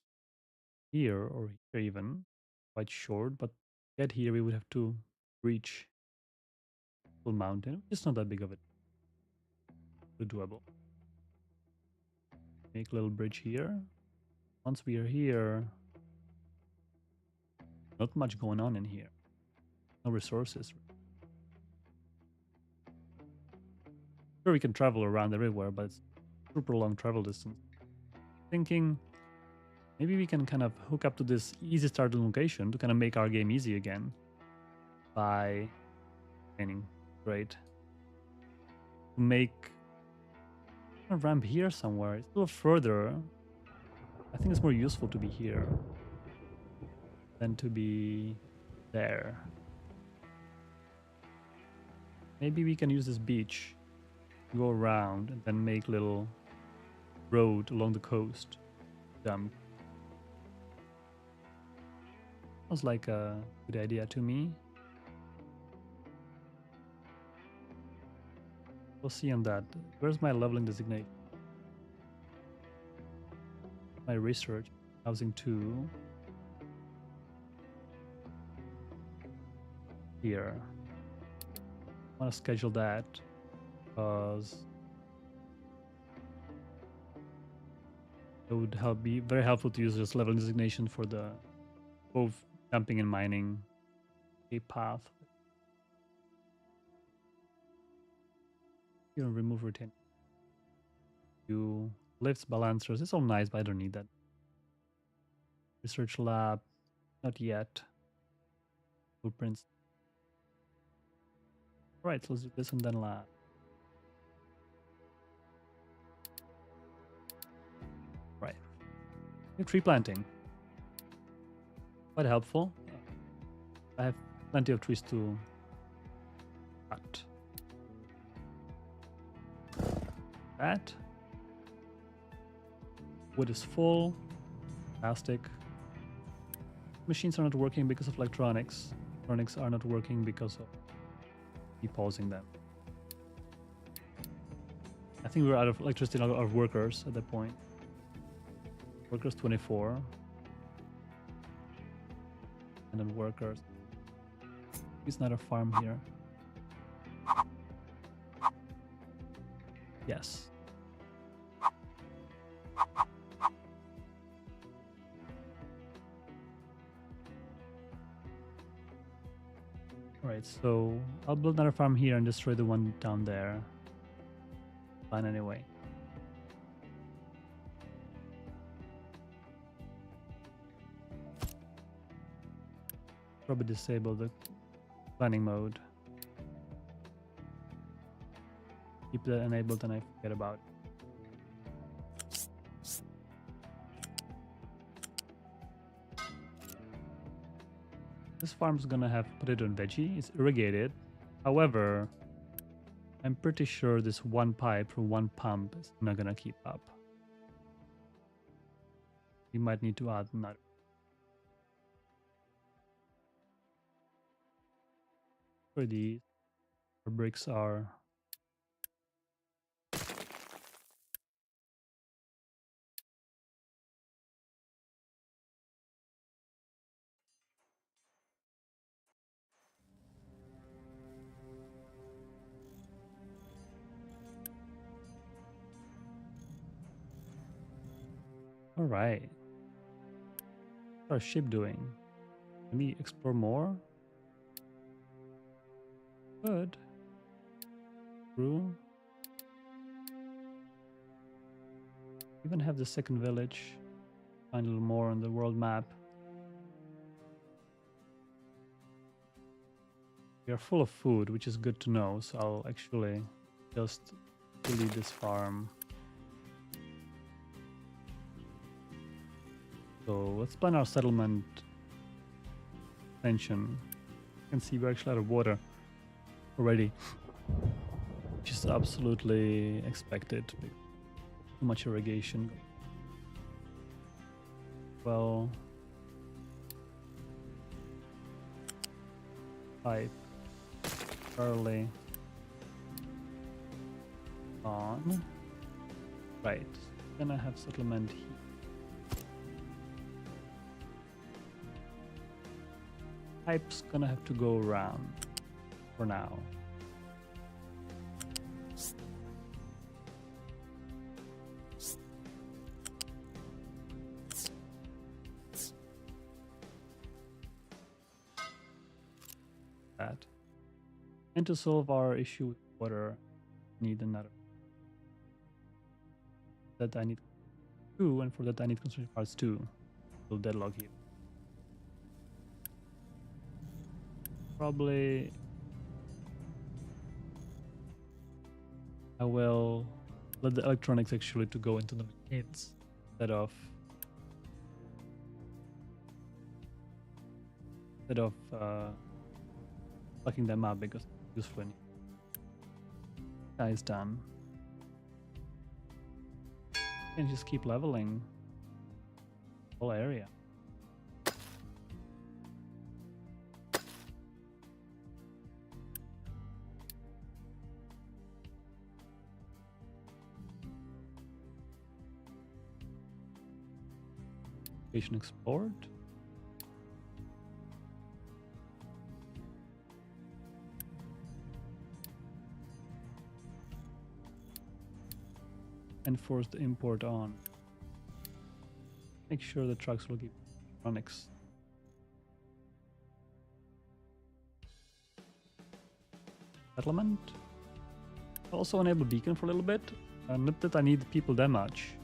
here, or here even, quite short, but to get here we would have to reach full mountain. It's not that big of it. Doable. Make a little bridge here. Once we are here, not much going on in here. No resources. Sure, we can travel around everywhere, but it's super long travel distance. Thinking maybe we can kind of hook up to this easy starting location to kind of make our game easy again by training. Great. To make a ramp here somewhere. It's a little further. I think it's more useful to be here than to be there. Maybe we can use this beach, go around, and then make little road along the coast. Sounds like a good idea to me. We'll see on that. Where's my leveling designation? My research, housing 2. Here. I want to schedule that because it would be very helpful to use this leveling designation for the both dumping and mining a path. You know, remove retain. You lifts, balancers. It's all nice, but I don't need that. Research lab, not yet. Blueprints. All right, so let's do this and then lab. Right. New tree planting. Quite helpful. I have plenty of trees to cut. That. Wood is full. Fantastic. Machines are not working because of electronics. Electronics are not working because of me pausing them. I think we're out of electricity, out of workers at that point. Workers 24. And then workers. It's not a farm here. Yes. Alright, so I'll build another farm here and destroy the one down there. Fine anyway. Probably disable the planning mode. Keep that enabled and I forget about it. This farm's gonna have potato and veggie. It's irrigated. However, I'm pretty sure this one pipe from one pump is not gonna keep up. We might need to add another. For these, our bricks are. All right. What's our ship doing? Can we explore more? Good. True. Even have the second village. Find a little more on the world map. We are full of food, which is good to know. So I'll actually just delete this farm. So let's plan our settlement extension. You can see we're actually out of water already, which is absolutely expected. Too much irrigation. Well, pipe early on. Right, then I have settlement here. Pipe's gonna have to go around for now. That. And to solve our issue with water, need another. That I need 2, and for that I need construction parts 2. So deadlock here. Probably I will let the electronics actually to go into the machines instead of plugging them up because it's useful. That is done. And just keep leveling the whole area. Location explored. And force the import on. Make sure the trucks will give electronics. Settlement. Also enable beacon for a little bit. Not that I need people that much.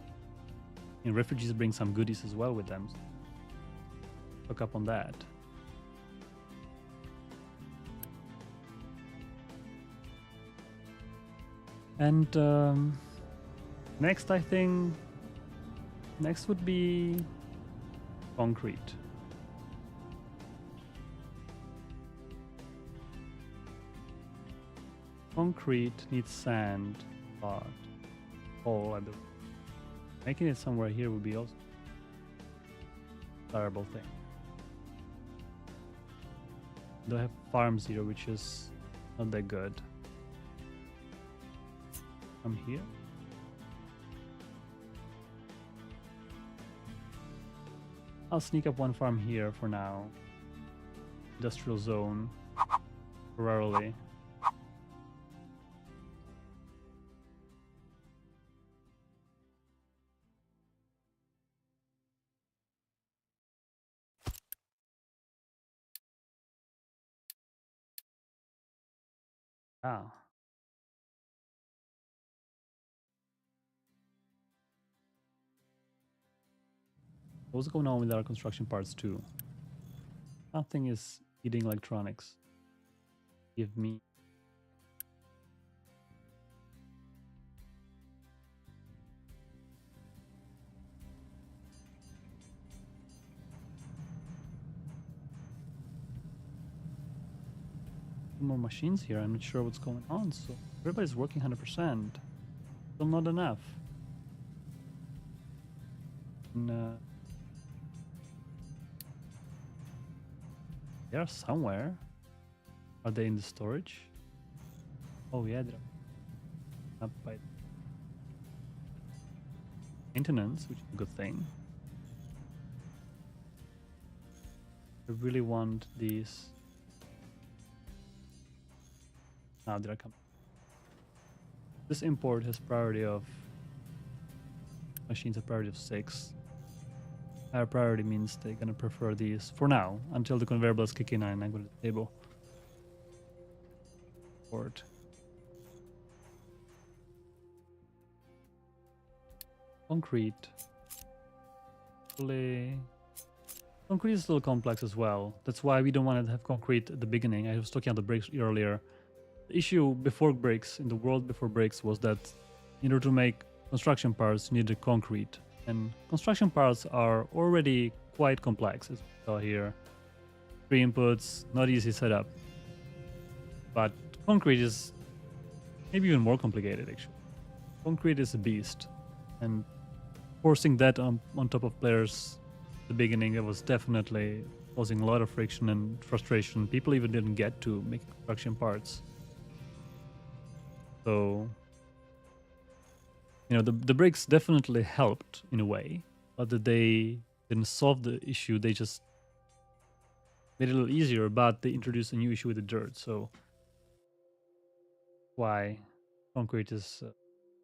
And refugees bring some goodies as well with them. So look up on that. And next, I think, next would be concrete. Concrete needs sand, but all at the making it somewhere here would be also a terrible thing. They have farms here, which is not that good. Come here. I'll sneak up one farm here for now. Industrial zone. Temporarily. Ah. What's going on with our construction parts too? Nothing is eating electronics. Give me. more machines here. I'm not sure what's going on. So everybody's working 100%. Still not enough. And, they are somewhere. Are they in the storage? Oh yeah, they're up by maintenance, which is a good thing. I really want these. Now they're coming. This import has priority of machines, a priority of 6. Higher priority means they're gonna prefer these for now until the conveyor belts kick in and I go to the table. Port. Concrete. Concrete is a little complex as well. That's why we don't want to have concrete at the beginning. I was talking about the bricks earlier. The issue before bricks, in the world before bricks, was that in order to make construction parts, you needed concrete. And construction parts are already quite complex, as we saw here. 3 inputs, not easy setup. But concrete is maybe even more complicated, actually. Concrete is a beast. And forcing that on top of players at the beginning, it was definitely causing a lot of friction and frustration. People even didn't get to make construction parts. So, you know, the bricks definitely helped in a way, but that they didn't solve the issue. They just made it a little easier, but they introduced a new issue with the dirt. So, why concrete is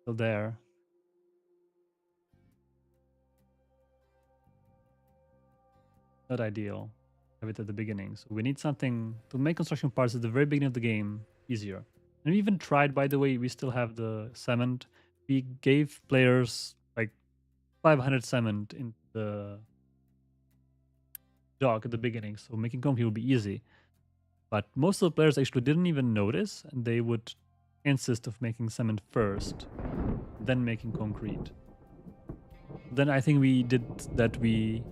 still there. Not ideal. Have it at the beginning. So we need something to make construction parts at the very beginning of the game easier. And we even tried, by the way, we still have the cement. We gave players like 500 cement in the dock at the beginning, so making concrete would be easy. But most of the players actually didn't even notice, and they would insist of making cement first, then making concrete. Then I think we did that. We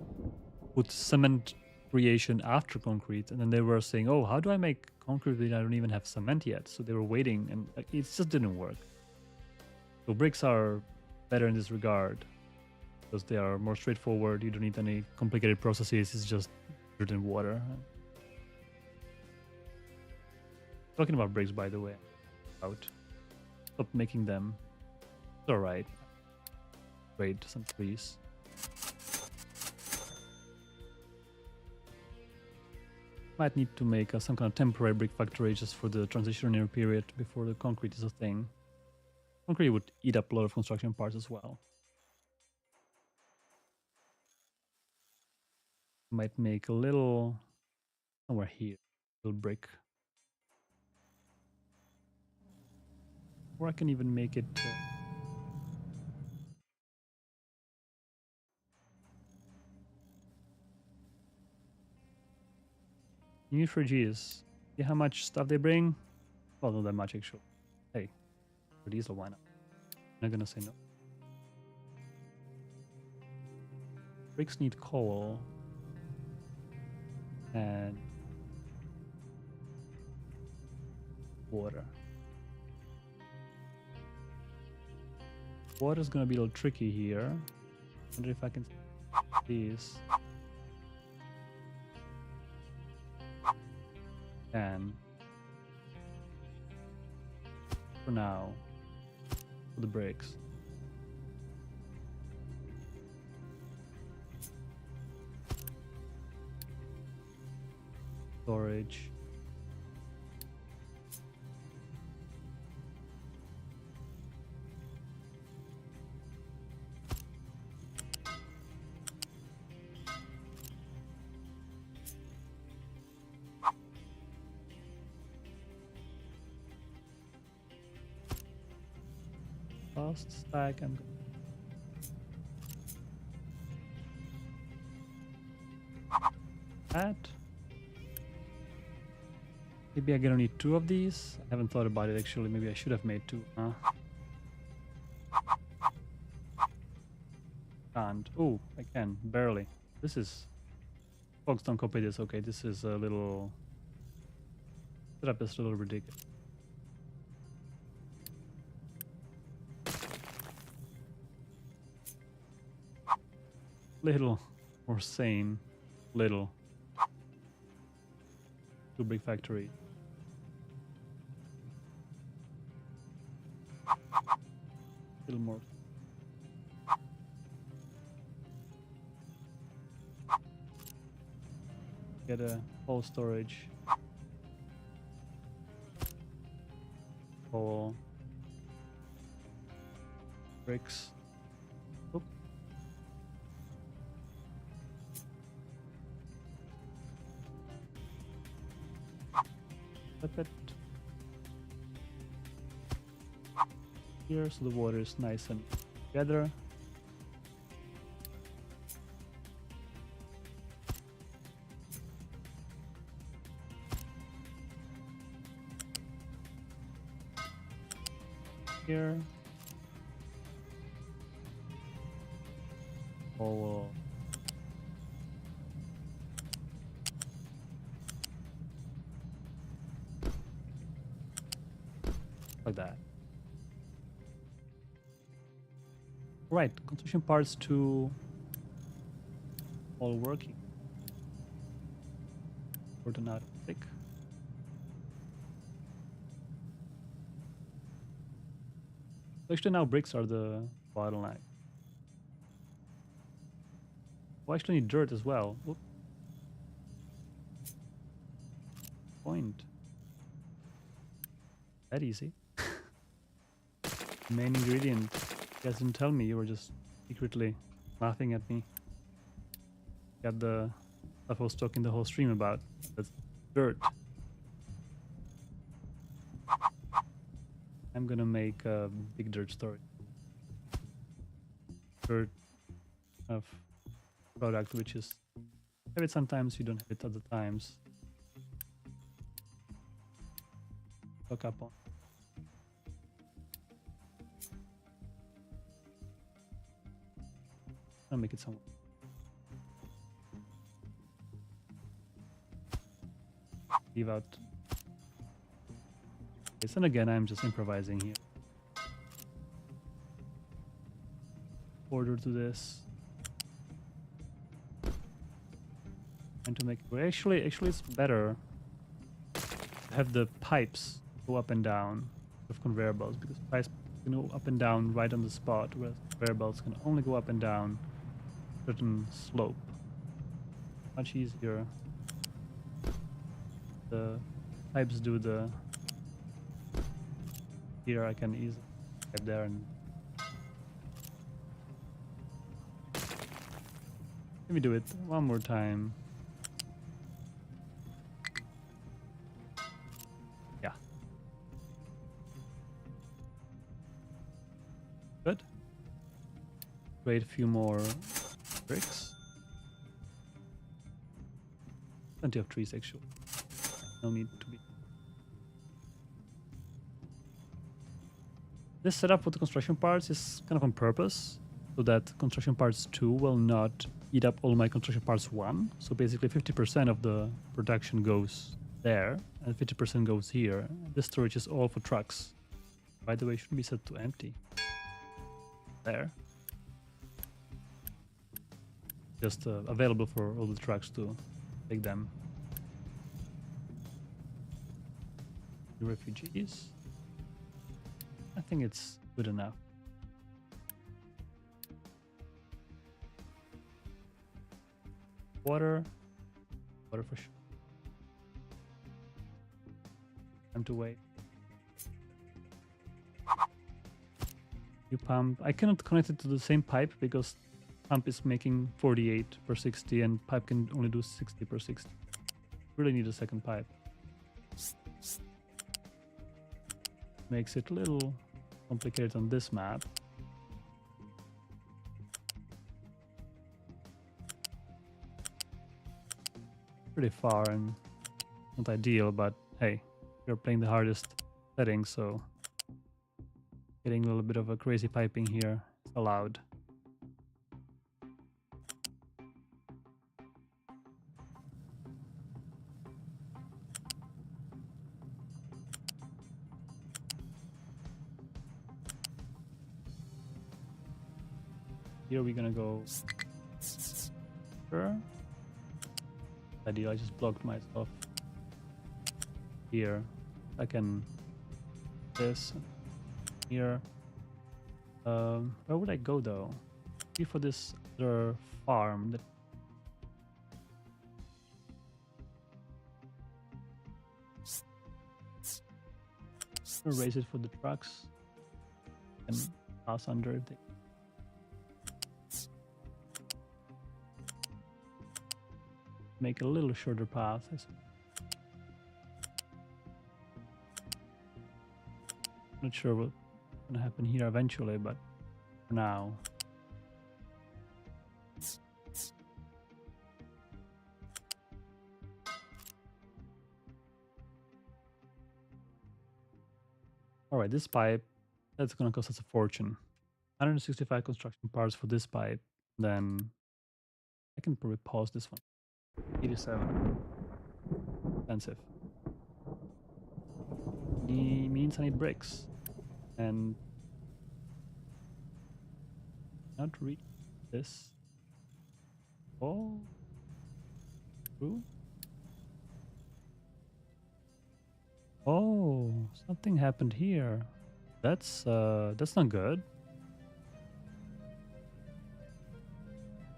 put cement creation after concrete, and then they were saying, oh, how do I make concrete when I don't even have cement yet? So they were waiting, and it just didn't work. So bricks are better in this regard because they are more straightforward. You don't need any complicated processes. It's just dirt and water. Talking about bricks, by the way, stop making them. It's all right. Wait, some trees. Might need to make some kind of temporary brick factory just for the transitionary period before the concrete is a thing. Concrete would eat up a lot of construction parts as well. Might make a little somewhere here, little brick. Or I can even make it new fridges. See how much stuff they bring? Well, not that much actually. Hey, for diesel, why not? I'm not gonna say no. Bricks need coal. And water. Water's gonna be a little tricky here. Wonder if I can these. And for now, for the bricks. Storage. Last stack, I'm going that. Maybe I'm gonna need 2 of these. I haven't thought about it actually. Maybe I should have made 2. Can't. Oh, I can. Barely. This is... Folks, don't copy this. Okay, this is a little Setup is a little ridiculous. Little more sane. Little. Too big factory. Little more. Get a whole storage. Whole bricks. Oop. Flip it. Here, so the water is nice and together. Here. Oh, like that. Right, construction parts 2 all working. Important out thick. Actually, now bricks are the bottleneck. We actually need dirt as well. Oop. Point. That easy. Main ingredient. You guys didn't tell me. You were just secretly laughing at me. Got the stuff I was talking the whole stream about. That's dirt. I'm gonna make a big dirt storage. Dirt of product which is have it sometimes, you don't have it other times. Stock up on. I'll make it somewhere. Leave out. And again, I'm just improvising here. Order to this. And to make it actually it's better to have the pipes go up and down of conveyor belts, because pipes can go up and down right on the spot, whereas conveyor belts can only go up and down a certain slope. Much easier. The pipes do the. Here I can easily get there and let me do it one more time. Yeah. Good. Create a few more bricks. Plenty of trees actually. No need to be. This setup with the construction parts is kind of on purpose, so that construction parts 2 will not eat up all my construction parts 1. So basically 50% of the production goes there, and 50% goes here. This storage is all for trucks. By the way, it should be set to empty. There. Just available for all the trucks to take them. The refugees. I think it's good enough. Water for sure. Time to wait. You pump. I cannot connect it to the same pipe because pump is making 48 per 60 and pipe can only do 60 per 60. Really need a second pipe. Makes it a little complicated on this map. Pretty far and not ideal, but hey, you're playing the hardest setting, so getting a little bit of a crazy piping here is allowed. here we're gonna go. Sure. Ideal. I just blocked myself here. I can this here. Where would I go though? Maybe for this other farm that. Raise it for the trucks and pass under if they. Make a little shorter path. Not sure what's gonna happen here eventually, but for now. All right, this pipe, that's gonna cost us a fortune. 165 construction parts for this pipe. Then I can probably pause this one. 87. Expensive. Means I need bricks. And not read this. Oh. True. Oh, something happened here. That's not good.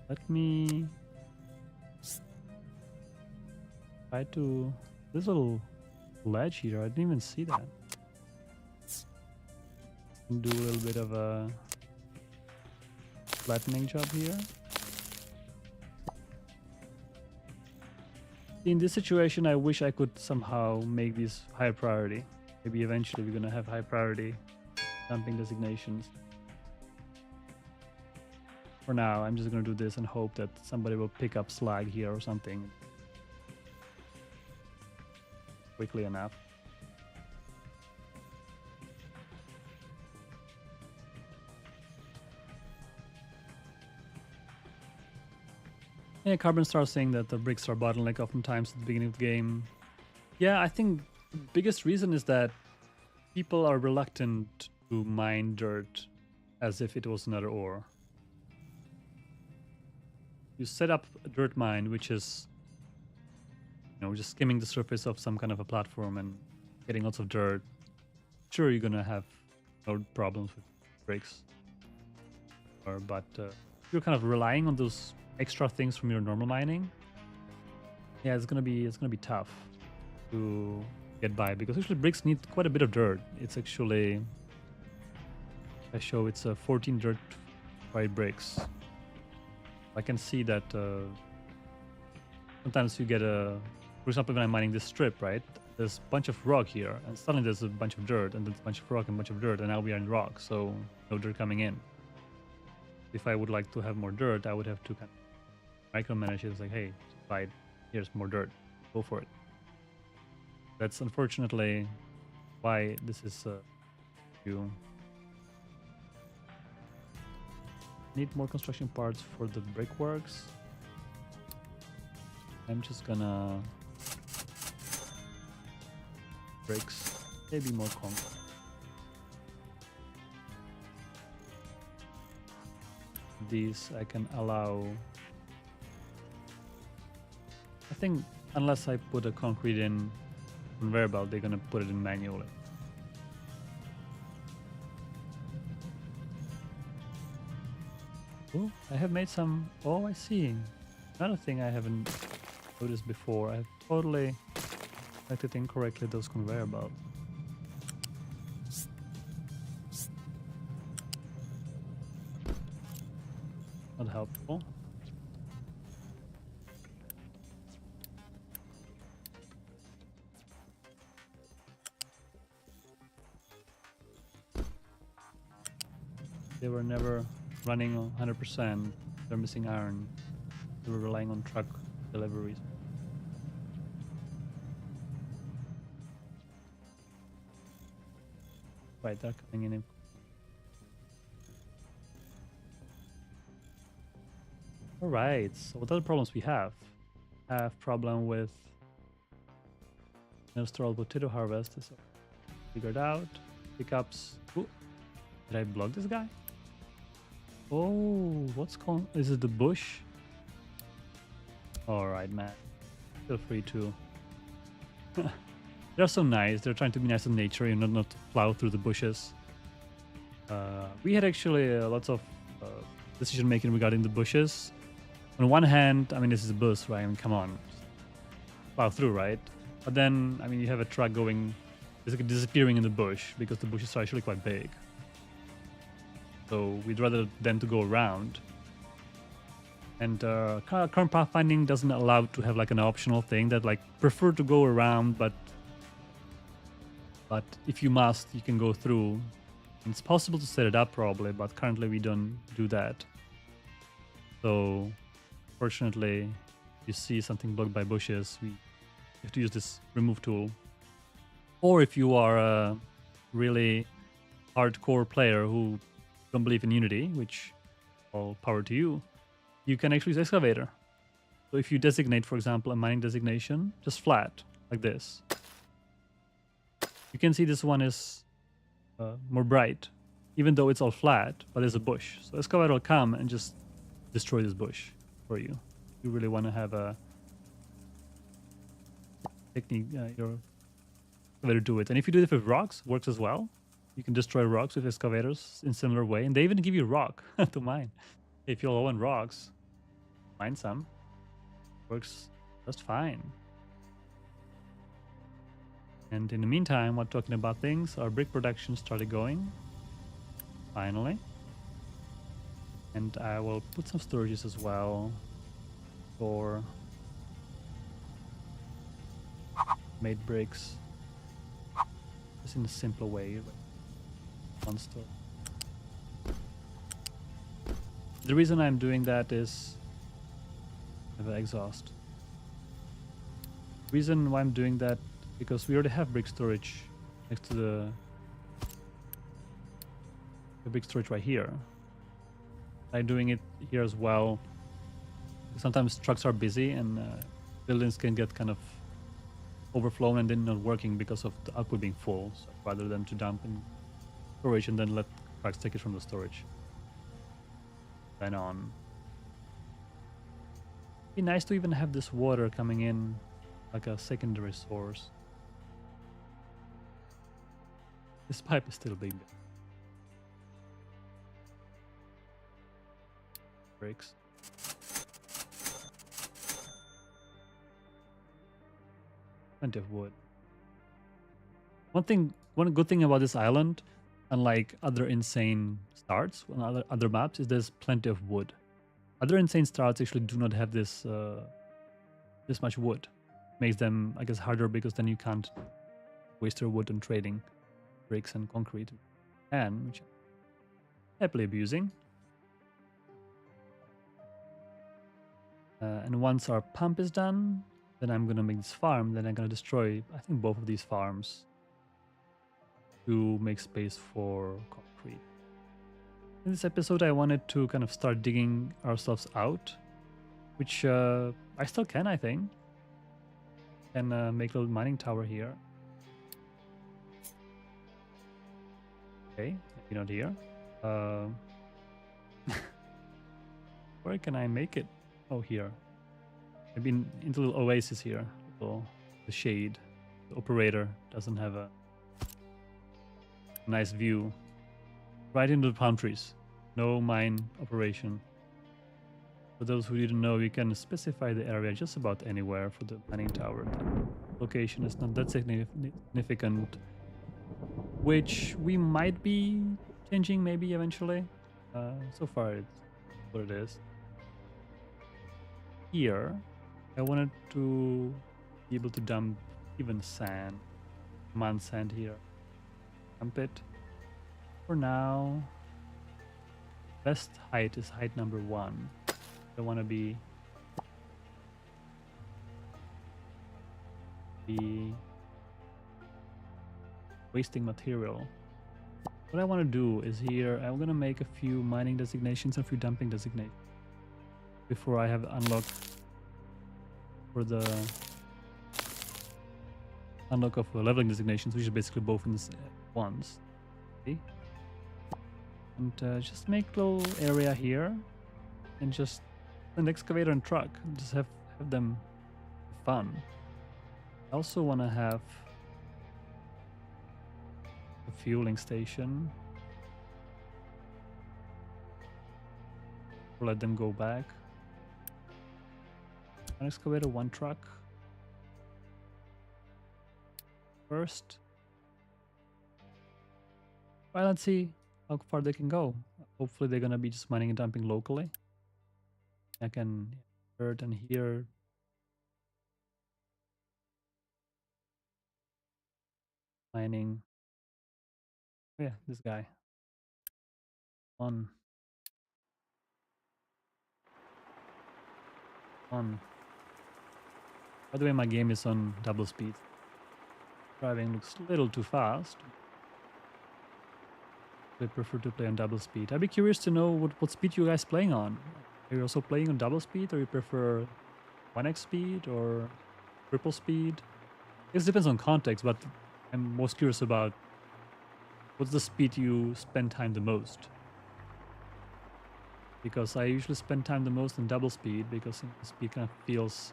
Let me try to this little ledge here. I didn't even see that. Do a little bit of a flattening job here. In this situation, I wish I could somehow make these higher priority. Maybe eventually we're gonna have high priority dumping designations. For now, I'm just gonna do this and hope that somebody will pick up slag here or something quickly enough. Yeah, Carbon starts saying that the bricks are bottleneck oftentimes at the beginning of the game. Yeah, I think the biggest reason is that people are reluctant to mine dirt as if it was another ore. You set up a dirt mine, which is, just skimming the surface of some kind of a platform and getting lots of dirt. Sure, you're gonna have no problems with bricks, but you're kind of relying on those extra things from your normal mining. Yeah, it's gonna be tough to get by because actually bricks need quite a bit of dirt. It's actually it's 14 dirt fried bricks. I can see that sometimes you get for example, when I'm mining this strip, right? There's a bunch of rock here, and suddenly there's a bunch of dirt, and there's a bunch of rock and a bunch of dirt, and now we are in rock, so no dirt coming in. If I would like to have more dirt, I would have to kind of micromanage it. It's like, hey, slide, here's more dirt, go for it. That's unfortunately why this is you need more construction parts for the brickworks. I'm just gonna bricks, maybe more concrete. These I can allow. I think unless I put a concrete in conveyor belt, they're gonna put it in manually. Oh, I have made some. Oh, I see. Another thing I haven't noticed before. I've totally connected incorrectly those conveyor belts. Not helpful. They were never running 100%. They're missing iron. They were relying on truck deliveries. Right, they're coming in. All right, so what other problems we have? Have problem with industrial potato harvest. So figured out. Pickups. Ooh, did I block this guy? Oh, what's called? Is it the bush? All right, man. Feel free to. They're so nice. They're trying to be nice to nature and not plow through the bushes. We had actually lots of decision making regarding the bushes. On one hand, I mean, this is a bus, right? I mean, come on, just plow through, right? But then, I mean, you have a truck going, basically disappearing in the bush because the bushes are actually quite big. So we'd rather than to go around. And current pathfinding doesn't allow to have like an optional thing that like prefer to go around, but if you must, you can go through. It's possible to set it up probably, but currently we don't do that. So fortunately, if you see something blocked by bushes, we have to use this remove tool. Or if you are a really hardcore player who don't believe in Unity, which all power to you, you can actually use excavator. So if you designate, for example, a mining designation, just flat, like this. You can see this one is more bright, even though it's all flat, but there's a bush. So excavator will come and just destroy this bush for you. You really want to have a technique, your excavator do it. And if you do it with rocks, works as well. You can destroy rocks with excavators in similar way. And they even give you rock to mine. If you're low on rocks, mine some. Works just fine. And in the meantime, while talking about things, our brick production started going. Finally. And I will put some storages as well for made bricks. Just in a simpler way. One store. The reason I'm doing that is I have an exhaust. The reason why I'm doing that because we already have brick storage next to the brick storage right here. I'm doing it here as well. Sometimes trucks are busy and buildings can get kind of overflown and then not working because of the output being full. So rather than to dump in storage and then let trucks take it from the storage. Then on. Be nice to even have this water coming in like a secondary source. This pipe is still big. Breaks. Plenty of wood. One good thing about this island, unlike other insane starts on other maps, is there's plenty of wood. Other insane starts actually do not have this this much wood. Makes them, I guess, harder because then you can't waste your wood on trading bricks and concrete. And which I'm happily abusing. And once our pump is done, then I'm gonna make this farm. Then I'm gonna destroy, I think, both of these farms to make space for concrete. In this episode, I wanted to kind of start digging ourselves out, which I still can, I think. And make a little mining tower here. Okay, maybe not here. Where can I make it? Oh, here. Maybe into a little oasis here. So the shade. The operator doesn't have a nice view. Right into the palm trees. No mine operation. For those who didn't know, you can specify the area just about anywhere for the mining tower. The location is not that significant, which we might be changing maybe eventually. So far, it's what it is. Here, I wanted to be able to dump even sand, command sand here. Dump it. For now, best height is height number 1. I want to be wasting material. What I want to do is here, I'm going to make a few mining designations and a few dumping designations before I have unlocked for the unlock of leveling designations, which is basically both in this once. See? And just make a little area here and just an excavator and truck. Just have them fun. I also want to have a fueling station. Or let them go back. One excavator, one truck. First. Right, let's see how far they can go. Hopefully they're gonna be just mining and dumping locally. I can dirt and here. Mining. Oh yeah, this guy. One. One. By the way, my game is on double speed. Driving looks a little too fast. I prefer to play on double speed. I'd be curious to know what speed you guys playing on. Are you also playing on double speed, or you prefer 1x speed or triple speed? It depends on context, but I'm most curious about what's the speed you spend time the most. Because I usually spend time the most in double speed because the speed kind of feels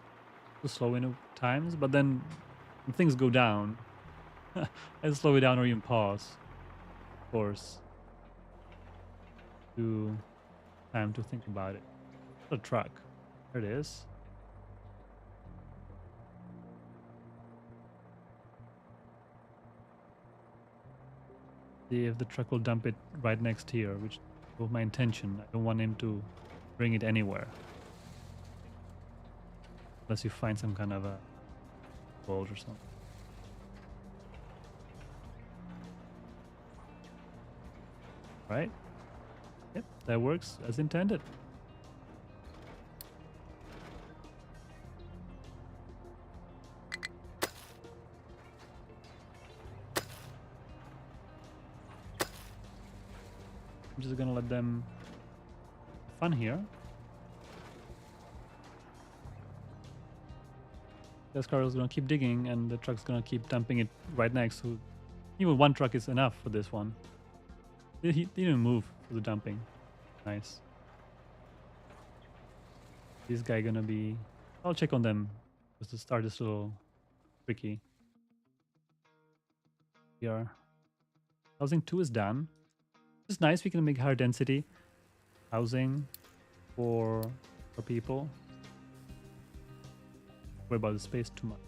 too slow in times, but then when things go down, I slow it down or even pause, of course, to time to think about it. A truck. There it is. See if the truck will dump it right next here, which was my intention. I don't want him to bring it anywhere. Unless you find some kind of a bulge or something. Right? Yep, that works as intended. I'm just gonna let them have fun here. This car is gonna keep digging and the truck's gonna keep dumping it right next. So even one truck is enough for this one. He didn't move for the dumping. Nice. This guy gonna be... I'll check on them because the start is a little tricky. Here. Housing 2 is done. It's nice, we can make higher density housing for people. Worry about the space too much.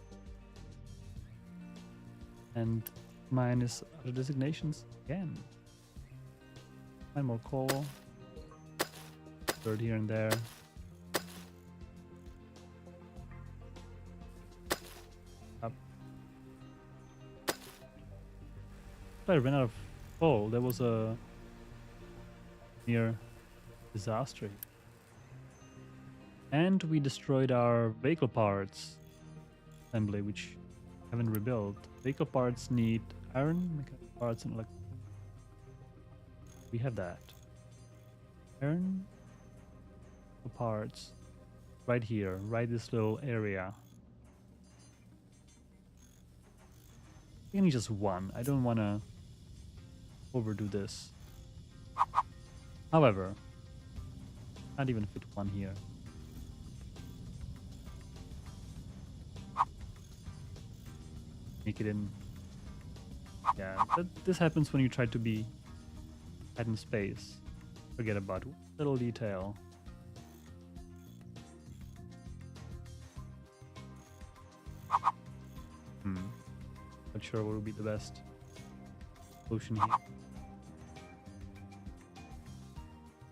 And mine is other designations again. Find more coal. Dirt here and there. Up. If I ran out of coal, there was a near disaster. And we destroyed our vehicle parts assembly, which I haven't rebuilt. Vehicle parts need iron, mechanical parts, and electric. We have that. Iron parts right here, right this little area. I need just one. I don't want to overdo this. However, can't even fit one here. Make it in. Yeah, this happens when you try to be tight in space. Forget about little detail. Not sure what would be the best solution here.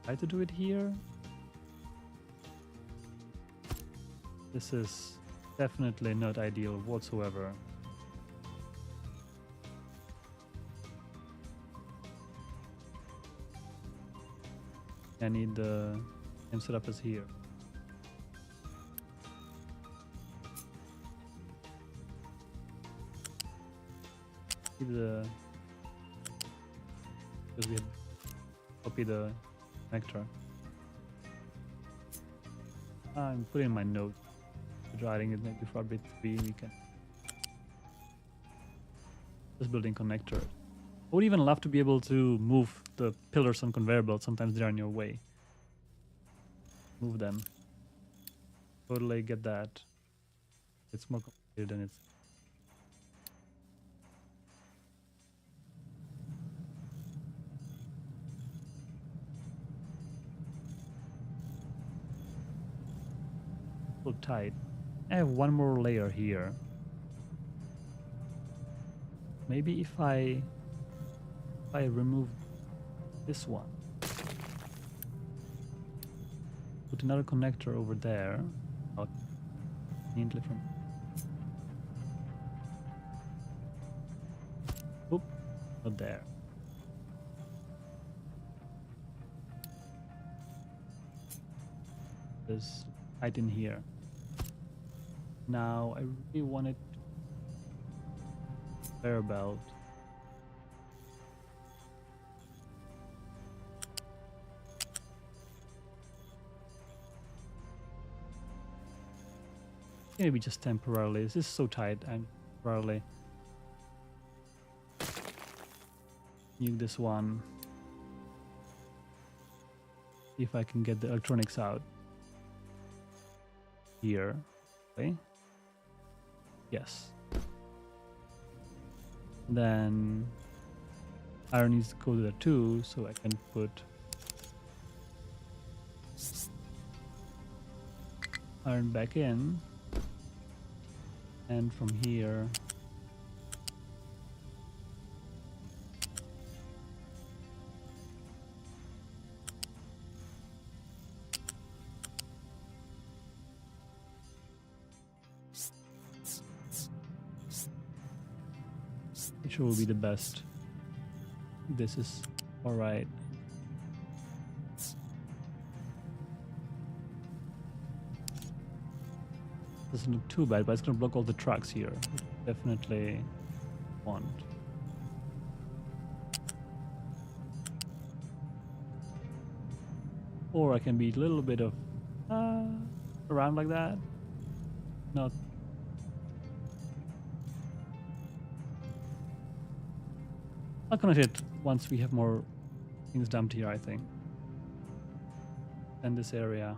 Try to do it here. This is definitely not ideal whatsoever. I need the same setup as here. Keep the, because we had copy the connector. I'm putting my note. Writing it maybe for bit 3. We can just building connector. I would even love to be able to move the pillars on conveyor belts. Sometimes they're in your way. Move them. Totally get that. It's more complicated than it's. So tight. I have one more layer here. Maybe if I remove this one, put another connector over there, out neatly from. Oop, not there. There's height in here. Now I really wanted conveyor belt. Maybe just temporarily. This is so tight. I'm temporarily nuke this one. See if I can get the electronics out here. Okay. Yes. Then iron needs to go there too, so I can put iron back in. And from here, which will be the best. This is all right. Doesn't look too bad, but it's gonna block all the trucks here. Definitely want. Or I can be a little bit of around like that. Not. I'll connect it once we have more things dumped here, I think. Then this area.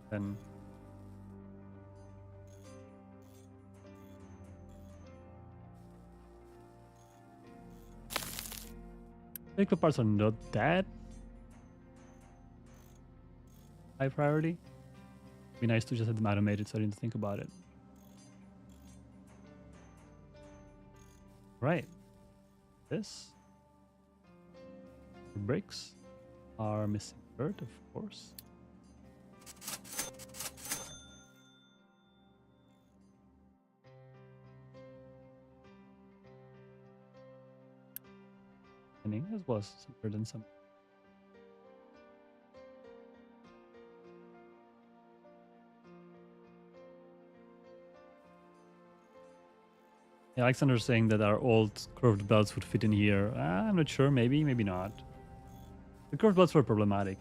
Then. Vehicle parts are not that high priority. It'd be nice to just have them automated so I didn't think about it. Right. This. The bricks are missing dirt, of course. As well as some dirt and some. Yeah, Alexander's saying that our old curved belts would fit in here. I'm not sure. Maybe, maybe not. The curved belts were problematic.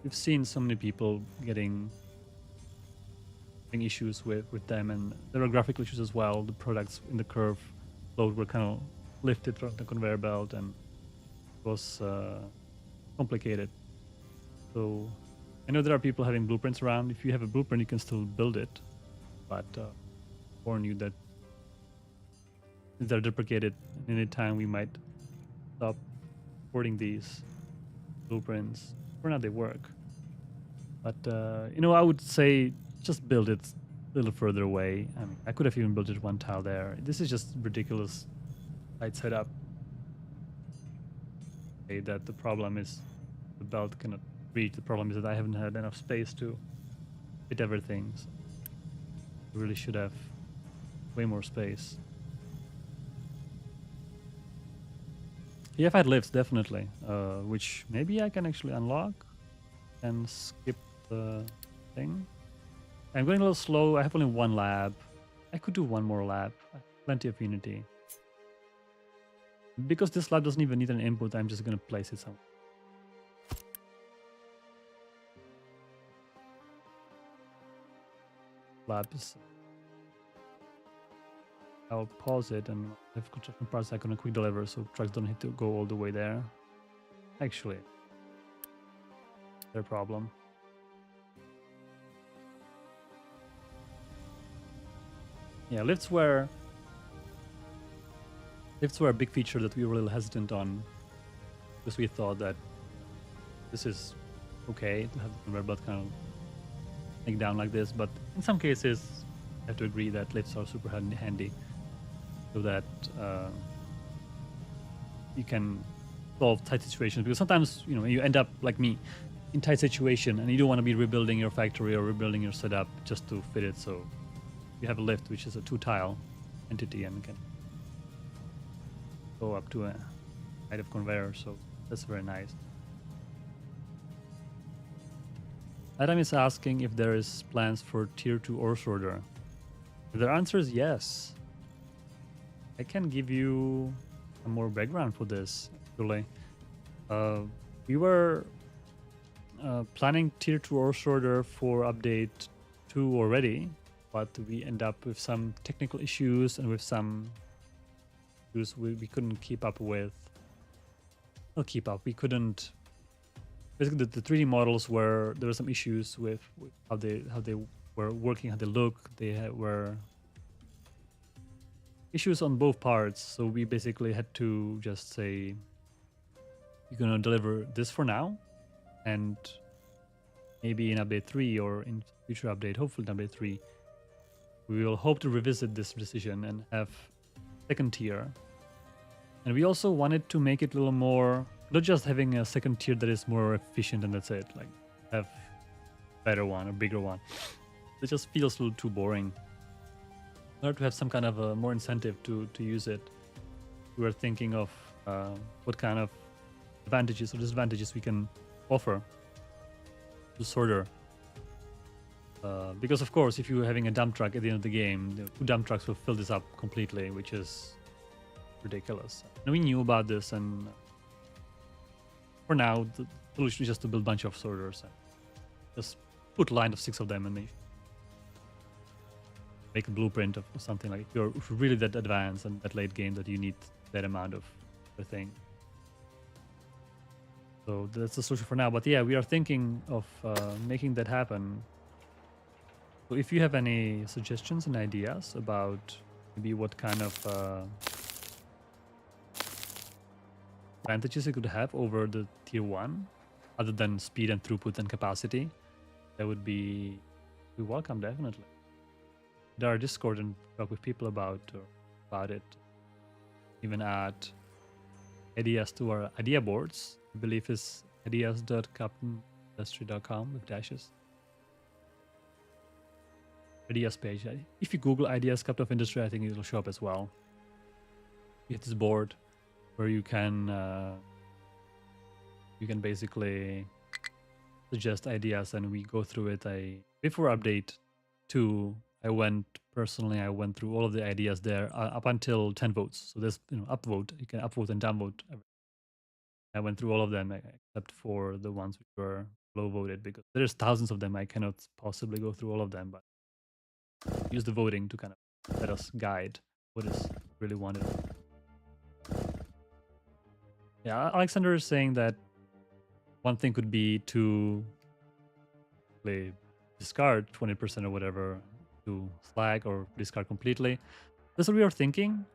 We've seen so many people getting issues with them, and there were graphical issues as well. The products in the curve load were kind of lifted from the conveyor belt, and it was complicated. So I know there are people having blueprints around. If you have a blueprint, you can still build it, but warn you that since they're deprecated, any time we might stop supporting these blueprints. For now, they work. But you know, I would say just build it a little further away. I mean, I could have even built it one tile there. This is just ridiculous site setup. Okay, that the problem is the belt cannot reach. The problem is that I haven't had enough space to fit everything. So I really should have way more space. Yeah, if I had lifts, definitely. Which maybe I can actually unlock and skip the thing. I'm going a little slow. I have only one lab. I could do one more lab. I have plenty of Unity. Because this lab doesn't even need an input, I'm just going to place it somewhere. Lab is I'll pause it and if construction parts I can quick deliver so trucks don't have to go all the way there. Actually, their problem. Yeah, lifts were a big feature that we were a little hesitant on because we thought that this is okay to have the conveyor belt kind of take down like this, but in some cases I have to agree that lifts are super handy so that you can solve tight situations, because sometimes you end up like me in tight situation and you don't want to be rebuilding your factory or rebuilding your setup just to fit it. So you have a lift which is a 2-tile entity and can go up to a height of conveyor, so that's very nice. Adam is asking if there is plans for tier 2 ore sorter. The answer is yes. I can give you some more background for this, actually. We were planning tier 2 ore sorter for update 2 already, but we end up with some technical issues and with some issues we couldn't keep up with. Not keep up, we couldn't. Basically, the 3D models there were some issues with how they were working, how they look. Were issues on both parts, so we basically had to just say, you're gonna deliver this for now, and maybe in update 3 or in future update, hopefully in update 3, we will hope to revisit this decision and have second tier. And we also wanted to make it a little more, not just having a second tier that is more efficient and that's it, like have better one or bigger one. It just feels a little too boring. In order to have some kind of a more incentive to use it, we were thinking of what kind of advantages or disadvantages we can offer to sorter. Because of course, if you're having a dump truck at the end of the game, the 2 dump trucks will fill this up completely, which is ridiculous. And we knew about this, and for now, the solution is just to build a bunch of sorters and just put a line of 6 of them and make a blueprint of something. Like if you're really that advanced and that late game that you need that amount of the thing. So that's the solution for now. But yeah, we are thinking of making that happen. So if you have any suggestions and ideas about maybe what kind of advantages it could have over the tier 1, other than speed and throughput and capacity, that would be welcome, definitely. There are Discord and talk with people about it. Even add ideas to our idea boards. I believe it's ideas.captainindustry.com with dashes. Ideas page. If you Google ideas Captain of Industry, I think it will show up as well. You have this board where you can basically suggest ideas and we go through it. Before update 2, I went through all of the ideas there up until 10 votes. So there's upvote, you can upvote and downvote. I went through all of them except for the ones which were low voted, because there's thousands of them. I cannot possibly go through all of them, but use the voting to kind of let us guide what is really wanted. Yeah, Alexander is saying that one thing could be to discard 20% or whatever to slag or discard completely. That's what we are thinking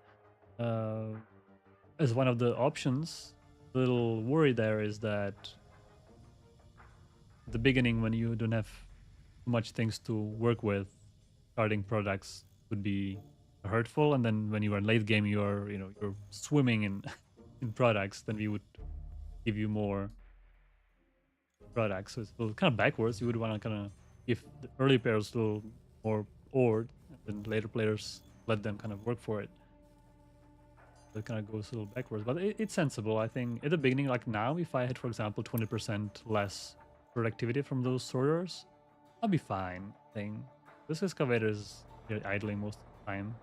as one of the options. The little worry there is that at the beginning, when you don't have too much things to work with, starting products would be hurtful, and then when you are in late game, you're swimming in in products, then we would give you more products. So it's a little kind of backwards. You would want to kind of give the early players a little more ore, and then later players let them kind of work for it. So it kind of goes a little backwards, but it's sensible. I think at the beginning, like now, if I had, for example, 20% less productivity from those sorters, I'll be fine. I think this excavator is idling most of the time.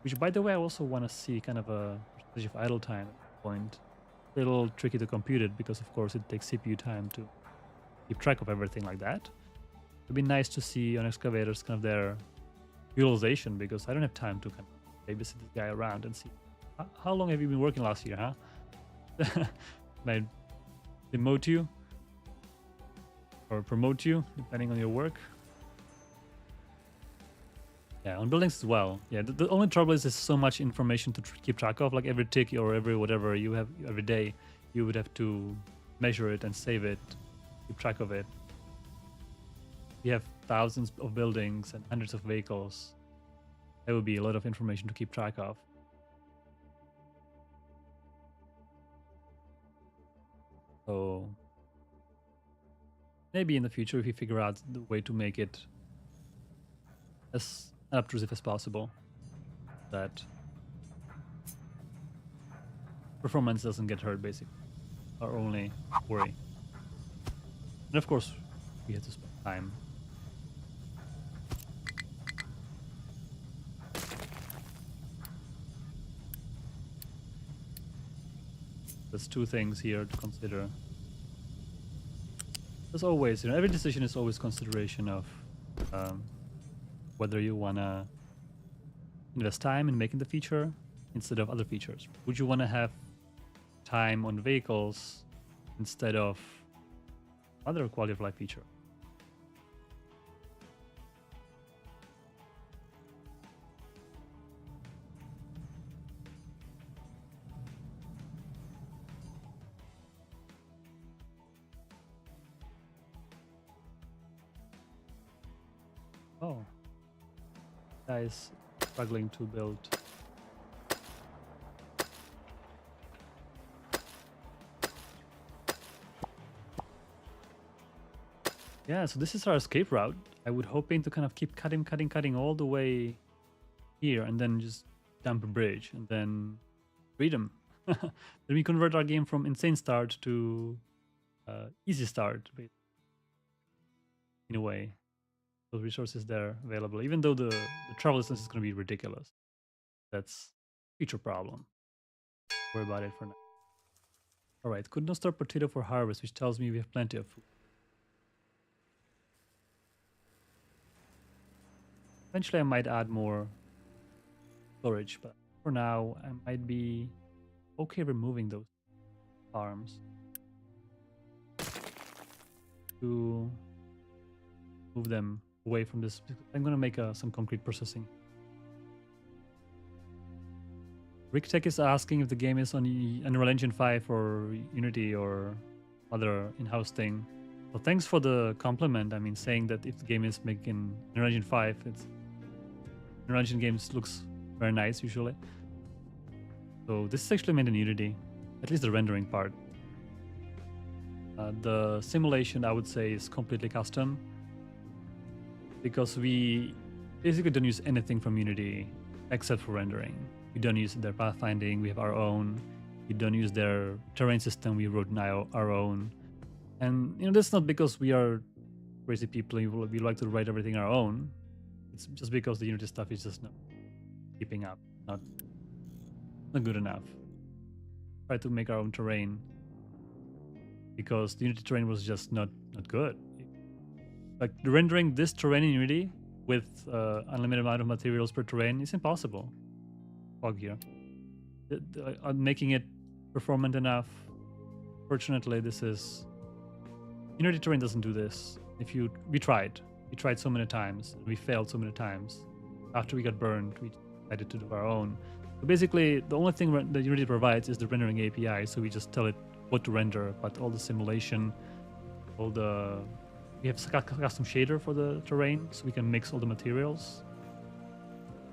Which, by the way, I also want to see kind of a percentage of idle time at this point. A little tricky to compute it because, of course, it takes CPU time to keep track of everything like that. It'd be nice to see on excavators kind of their utilization, because I don't have time to kind of babysit this guy around and see how long have you been working last year, huh? Can I demote you or promote you depending on your work? Yeah, on buildings as well. Yeah, the only trouble is there's so much information to keep track of. Like every tick or every whatever you have every day, you would have to measure it and save it, keep track of it. You have thousands of buildings and hundreds of vehicles. That would be a lot of information to keep track of. So maybe in the future, if we figure out the way to make it as unobtrusive as possible, that performance doesn't get hurt, basically, our only worry. And of course, we have to spend time. There's two things here to consider. As always, every decision is always consideration of whether you wanna invest time in making the feature instead of other features. Would you wanna have time on vehicles instead of other quality of life feature? Oh, guys struggling to build. Yeah, so this is our escape route. I would hoping to kind of keep cutting all the way here and then just dump a bridge and then freedom. Then we convert our game from insane start to easy start, in a way. Those resources there available, even though the travel distance is going to be ridiculous. That's future problem. Worry about it for now. All right, could not store potato for harvest, which tells me we have plenty of food. Eventually, I might add more storage, but for now, I might be okay removing those farms to move them away from this. I'm gonna make some concrete processing. RickTech is asking if the game is on Unreal Engine 5 or Unity or other in-house thing. Well, thanks for the compliment. I mean, saying that if the game is making Unreal Engine 5, it's Unreal Engine games looks very nice usually. So this is actually made in Unity, at least the rendering part. The simulation, I would say, is completely custom because we basically don't use anything from Unity except for rendering. We don't use their pathfinding, we have our own. We don't use their terrain system, we wrote our own. And that's not because we are crazy people, we like to write everything our own. It's just because the Unity stuff is just not keeping up, not good enough. Try to make our own terrain because the Unity terrain was just not good. Like rendering this terrain in Unity with unlimited amount of materials per terrain is impossible. Fog here. Making it performant enough. Fortunately, this is Unity terrain doesn't do this. We tried so many times, we failed so many times. After we got burned, we decided to do our own. So basically, the only thing that Unity provides is the rendering API. So we just tell it what to render, but all the simulation, we have a custom shader for the terrain, so we can mix all the materials.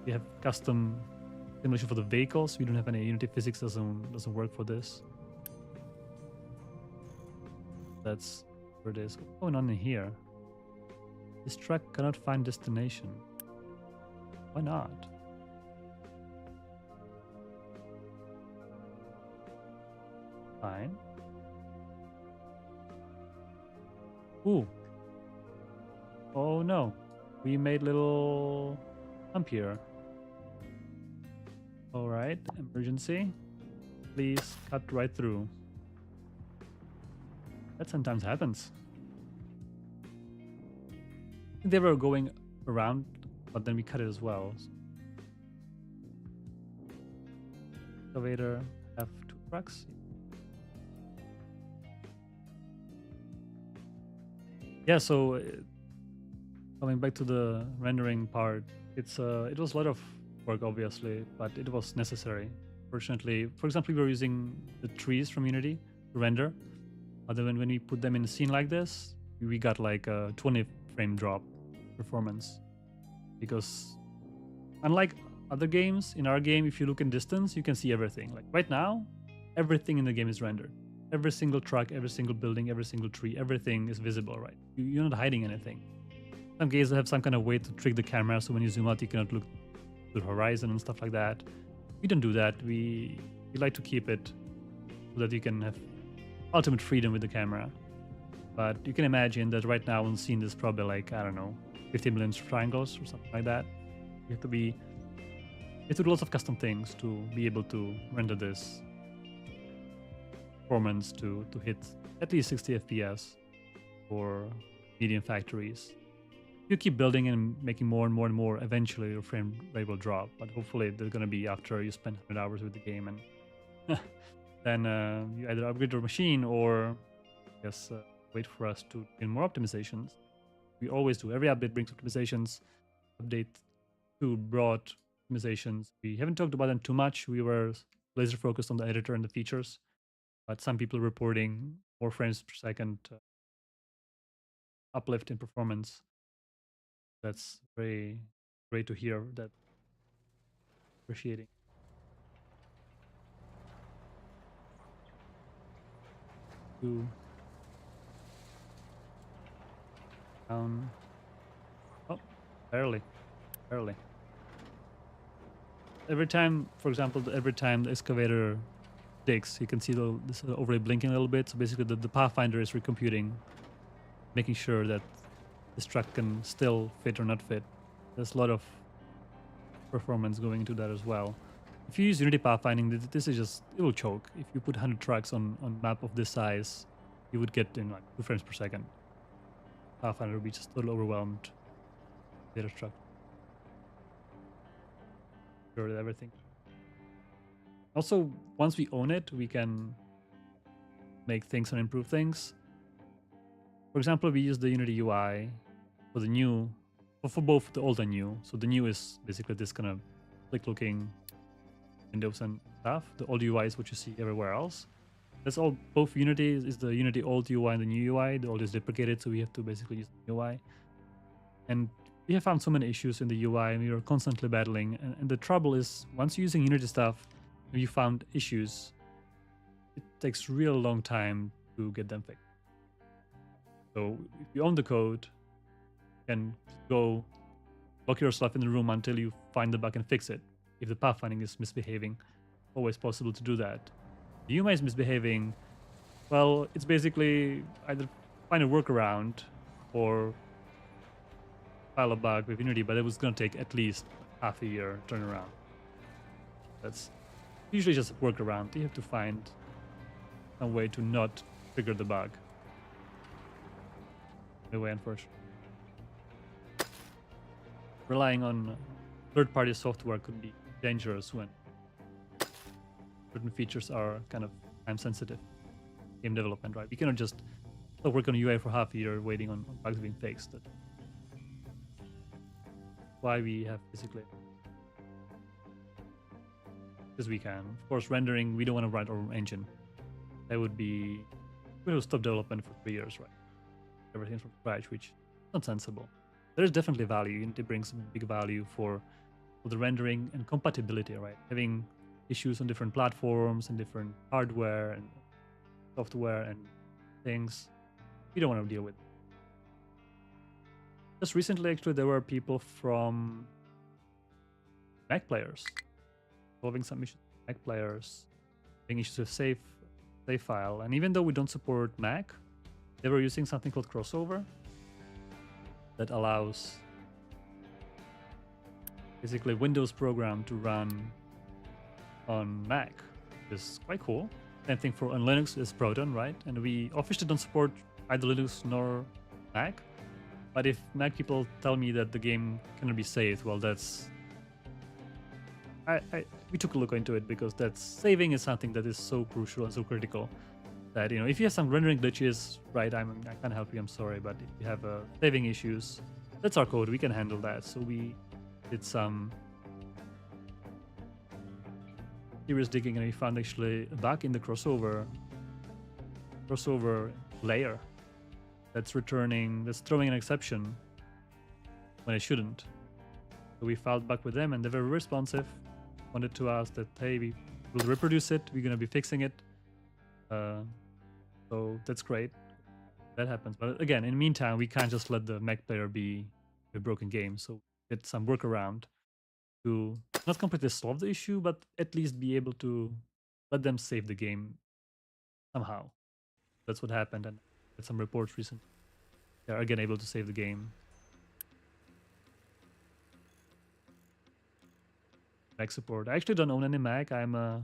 We have custom simulation for the vehicles. We don't have any Unity physics, doesn't work for this. That's where it is. What's going on in here? This truck cannot find destination. Why not? Fine. Ooh. Oh no. We made little hump here. Alright, emergency. Please cut right through. That sometimes happens. They were going around, but then we cut it as well. excavator have 2 trucks. Yeah, so coming back to the rendering part, it was a lot of work, obviously, but it was necessary. Fortunately, for example, we were using the trees from Unity to render. But then when we put them in a scene like this, we got like a 20 frame drop performance. Because unlike other games, in our game, if you look in distance, you can see everything. Like right now, everything in the game is rendered. Every single truck, every single building, every single tree, everything is visible, right? You're not hiding anything. Some games have some kind of way to trick the camera, so when you zoom out, you cannot look to the horizon and stuff like that. We don't do that. We like to keep it so that you can have ultimate freedom with the camera. But you can imagine that right now on scene there's probably like, I don't know, 50 million triangles or something like that. You have to do lots of custom things to be able to render this performance to hit at least 60 FPS for medium factories. If you keep building and making more and more and more, eventually your frame rate will drop. But hopefully they're going to be after you spend 100 hours with the game, and then you either upgrade your machine or wait for us to get more optimizations. We always do. Every update brings optimizations. Update 2 brought optimizations. We haven't talked about them too much. We were laser focused on the editor and the features, but some people reporting more frames per second uplift in performance. That's very great to hear. That appreciating. Down. Oh, barely. Every time, for example, every time the excavator digs, you can see this overlay blinking a little bit. So basically, the Pathfinder is recomputing, making sure that this truck can still fit or not fit. There's a lot of performance going into that as well. If you use Unity pathfinding, this is just, it will choke. If you put 100 trucks on map of this size, you would get in like 2 frames per second. Pathfinder would be just a little overwhelmed. Data structure. Sure that everything. Also, once we own it, we can make things and improve things. For example, we use the Unity UI for the new, for both the old and new. So the new is basically this kind of click-looking windows and stuff. The old UI is what you see everywhere else. That's all. Both Unity is the Unity old UI and the new UI. The old is deprecated, so we have to basically use the UI. And we have found so many issues in the UI, and we are constantly battling. And the trouble is, once you're using Unity stuff, if you found issues, it takes real long time to get them fixed. So if you own the code, you can go lock yourself in the room until you find the bug and fix it. If the pathfinding is misbehaving, always possible to do that. The UI is misbehaving, well, it's basically either find a workaround or file a bug with Unity, but it was going to take at least half a year turnaround. That's usually just a workaround. You have to find some way to not trigger the bug. Anyway, unfortunately, relying on third-party software could be dangerous when certain features are kind of time-sensitive. Game development, right? We cannot just work on UI for half a year waiting on bugs being fixed. That's why we have basically, as we can. Of course, rendering, we don't want to write our own engine. That would be, we will stop development for 3 years, right? Everything from scratch, which is not sensible. There is definitely value. Unity brings big value for the rendering and compatibility, right? Having issues on different platforms and different hardware and software and things we don't want to deal with. Just recently, actually, there were people from Mac players solving some issues with Mac players, having issues with save file. And even though we don't support Mac, they were using something called crossover that allows basically Windows program to run on Mac. It's quite cool. Same thing for on Linux is Proton, right? And we officially don't support either Linux nor Mac. But if Mac people tell me that the game cannot be saved, well, that's we took a look into it because that saving is something that is so crucial and so critical that, you know, if you have some rendering glitches, right, I can't help you, I'm sorry, but if you have saving issues, that's our code, we can handle that. So we did some serious digging and we found actually a bug in the crossover layer that's throwing an exception when it shouldn't. So we filed back with them and they were responsive, wanted to us that, hey, we will reproduce it, we're going to be fixing it. So that's great. That happens. But again, in the meantime, we can't just let the Mac player be a broken game. So get some workaround to not completely solve the issue, but at least be able to let them save the game somehow. That's what happened. And I had some reports recently. They're again able to save the game. Mac support. I actually don't own any Mac. I'm a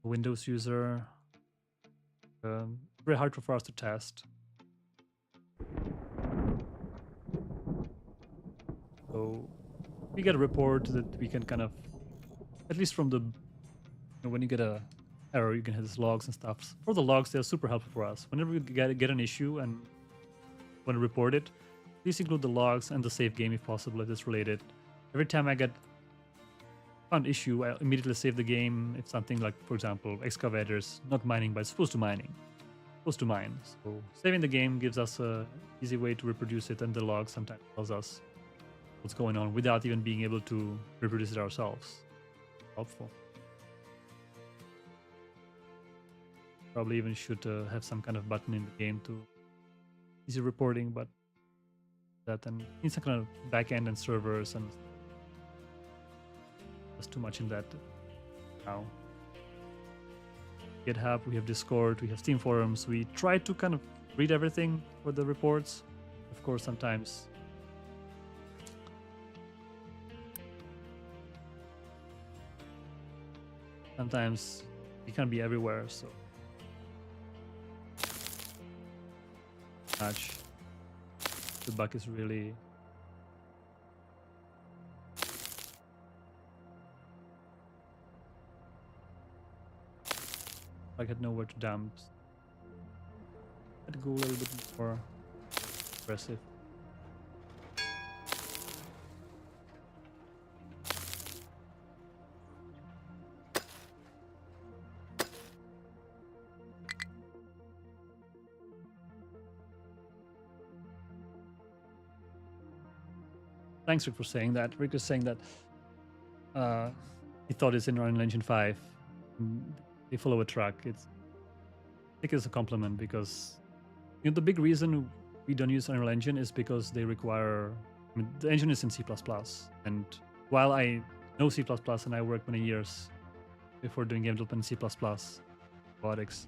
Windows user. Very hard for us to test. So we get a report that we can kind of, at least from the, you know, when you get a error, you can hit these logs and stuff. For the logs, they're super helpful for us. Whenever we get an issue and want to report it, please include the logs and the save game if possible, if it's related. Every time I get found issue, I immediately save the game. If something like, for example, excavators not mining but supposed to mine. So saving the game gives us a easy way to reproduce it, and the log sometimes tells us what's going on without even being able to reproduce it ourselves. Helpful. Probably even should have some kind of button in the game to easy reporting, but that and need some kind of backend and servers, and there's too much in that now. GitHub, we have Discord, we have Steam forums. We try to kind of read everything for the reports. Of course, sometimes you can't be everywhere, so much. The bug is really I had nowhere to dump. I'd go a little bit more aggressive. Thanks, Rick, for saying that. Rick is saying that he thought it's in Unreal Engine 5. They follow a track. I think it's a compliment because, you know, the big reason we don't use Unreal Engine is because they require, I mean, the engine is in C++. And while I know C++ and I worked many years before doing game development in C++, robotics,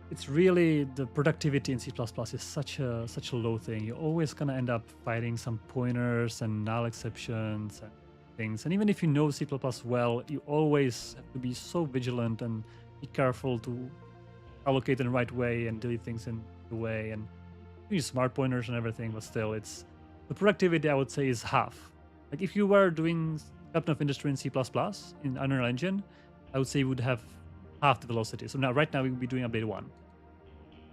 it's really the productivity in C++ is such a low thing. You're always gonna end up fighting some pointers and null exceptions and things. And even if you know C++ well, you always have to be so vigilant and be careful to allocate in the right way and delete things in the way. And you use smart pointers and everything, but still, it's the productivity, I would say, is half. Like if you were doing Captain of Industry in C++ in Unreal Engine, I would say you would have half the velocity. So now, right now, we would be doing update 1.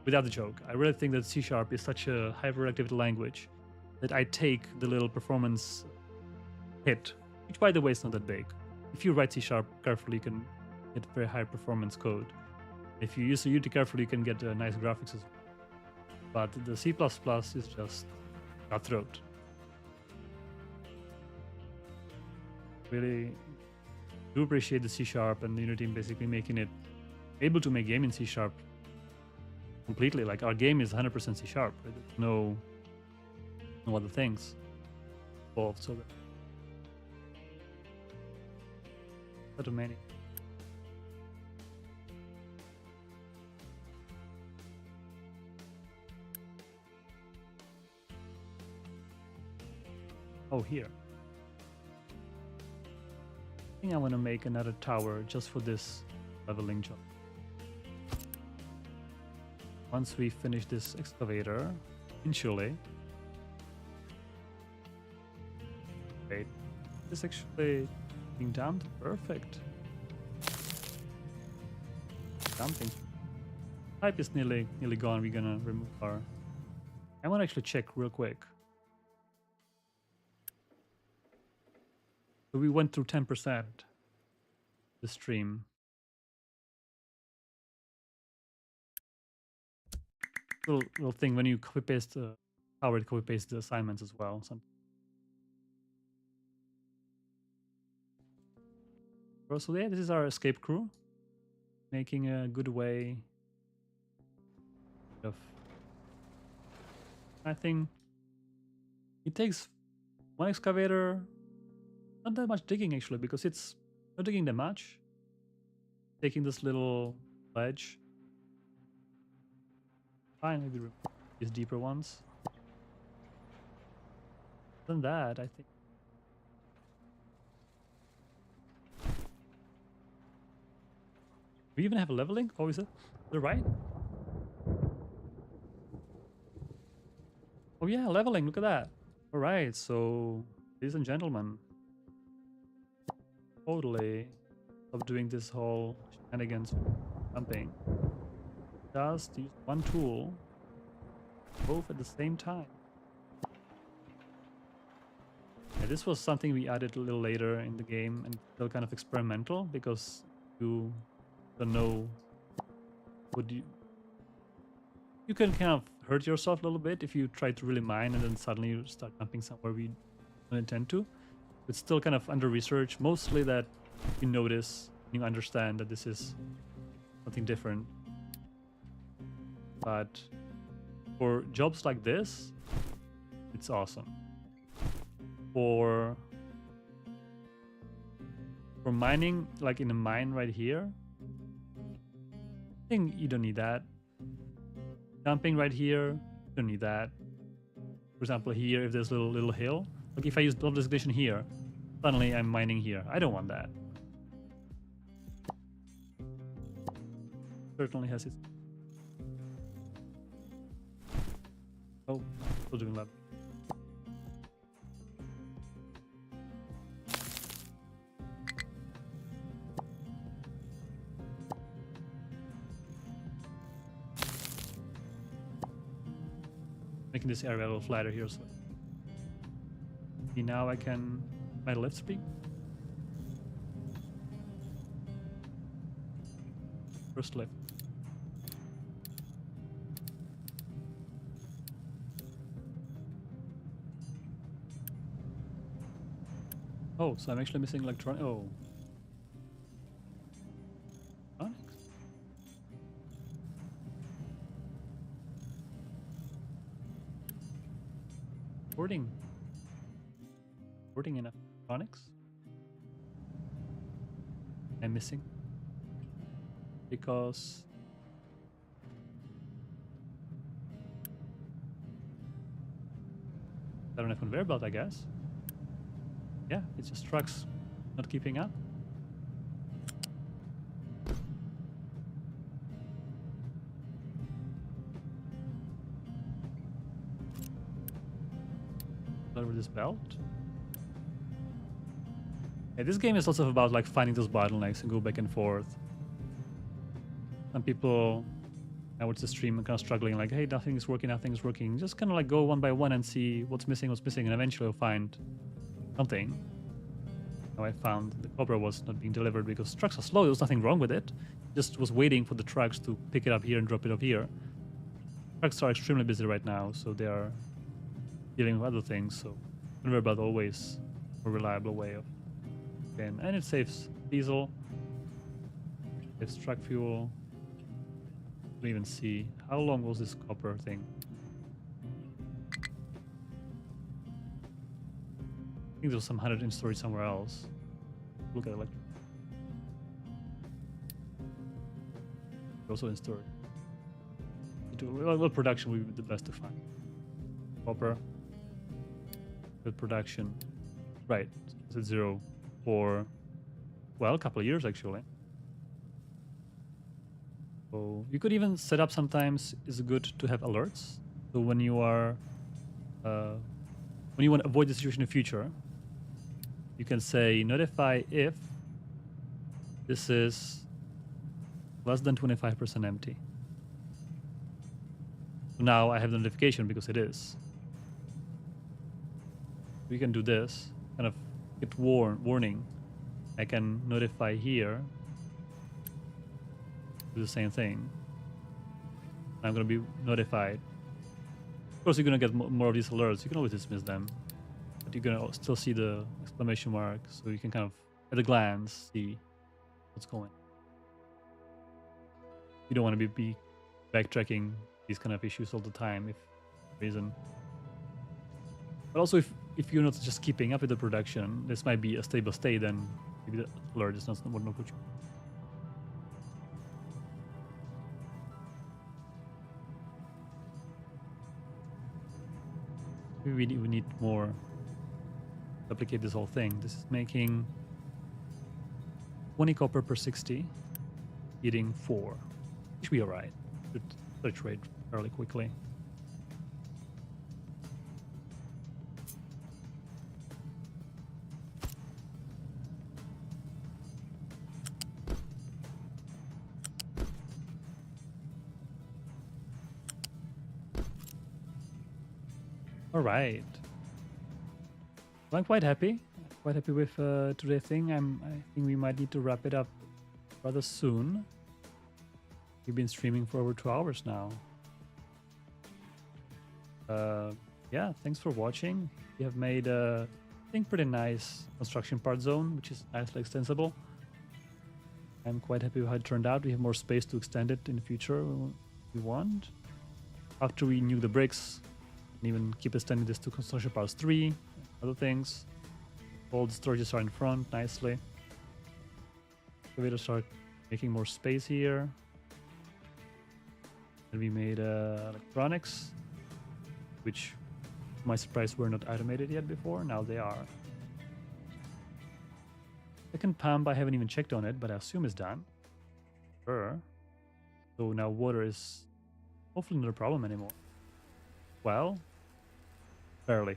Without the joke, I really think that C# is such a high productivity language that I take the little performance hit, which by the way is not that big. If you write C# carefully, you can get very high performance code. If you use the Unity carefully, you can get nice graphics as well. But the C++ is just cutthroat. Really do appreciate the C# and the Unity basically making it able to make game in C# completely. Like our game is 100% C#. Right? There's no other things involved. So that too many. Oh, here. I think I want to make another tower just for this leveling job. Once we finish this excavator, eventually. Wait. It's actually being dumped. Perfect. Dumping. Type is nearly gone. We're gonna remove our. I want to actually check real quick. So we went through 10% the stream. Little thing when you copy paste Howard copy paste the assignments as well. So yeah, this is our escape crew, making a good way of. I think it takes one excavator, not that much digging actually, because it's not digging that much. Taking this little ledge. Fine, maybe remove these deeper ones. Other than that, I think. We even have a leveling? Oh, is it? The right? Oh yeah, leveling, look at that. Alright, so ladies and gentlemen. Totally stop doing this whole shenanigans jumping. Just use one tool both at the same time. Yeah, this was something we added a little later in the game and still kind of experimental because you don't know what you can kind of hurt yourself a little bit if you try to really mine and then suddenly you start jumping somewhere we don't intend to. It's still kind of under research, mostly that you notice, you understand that this is something different. But for jobs like this, it's awesome. For mining, like in a mine right here, I think you don't need that. Jumping right here, you don't need that. For example, here, if there's a little hill, like if I use double designation here, suddenly I'm mining here. I don't want that. Certainly has its. Oh, still doing lab. Making this area a little flatter here, so. See, now I can my left speed. First lift. Oh, so I'm actually missing electronic. Oh. Electronics? Porting. Porting in electronics? I'm missing. Because. I don't have conveyor belt, I guess. Yeah, it's just trucks not keeping up. Over this belt. Yeah, this game is also about like finding those bottlenecks and go back and forth. Some people I watch the stream and kind of struggling like, hey, nothing is working. Just kind of like go one by one and see what's missing, and eventually you'll find something. Now I found the copper was not being delivered because trucks are slow. There was nothing wrong with it. Just was waiting for the trucks to pick it up here and drop it off here. Trucks are extremely busy right now, so they are dealing with other things. So conveyor belt always a reliable way of and it saves diesel, saves truck fuel. Don't even see how long was this copper thing. I think there was some 100 in storage somewhere else. Look at electric. Also in storage. Well, production would be the best to find. Copper. With production. Right. It's at 0 for, well, a couple of years actually. So you could even set up sometimes, it's good to have alerts. So when you are, when you want to avoid the situation in the future, you can say notify if this is less than 25% empty. So now I have the notification because it is. We can do this, kind of get warning. I can notify here, do the same thing. I'm going to be notified. Of course, you're going to get more of these alerts. You can always dismiss them, but you're going to still see the exclamation mark, so you can kind of, at a glance, see what's going on. You don't want to be backtracking these kind of issues all the time, if reason. But also, if you're not just keeping up with the production, this might be a stable state, then maybe the alert is not what put you. Maybe we need more to replicate this whole thing. This is making 20 copper per 60, eating 4. Should be alright. Should saturate fairly quickly. All right. Well, I'm quite happy. Quite happy with today's thing. I think we might need to wrap it up rather soon. We've been streaming for over 2 hours now. Yeah, thanks for watching. We have made I think pretty nice construction part zone, which is nicely extensible. I'm quite happy with how it turned out. We have more space to extend it in the future if we want. After we nuke the bricks, and even keep extending this to construction parts 3, other things. All the storages are in front nicely. So we'll start making more space here. And we made electronics, which, to my surprise, were not automated yet before. Now they are. Second pump, I haven't even checked on it, but I assume it's done. Sure. So now water is hopefully not a problem anymore. Well, barely.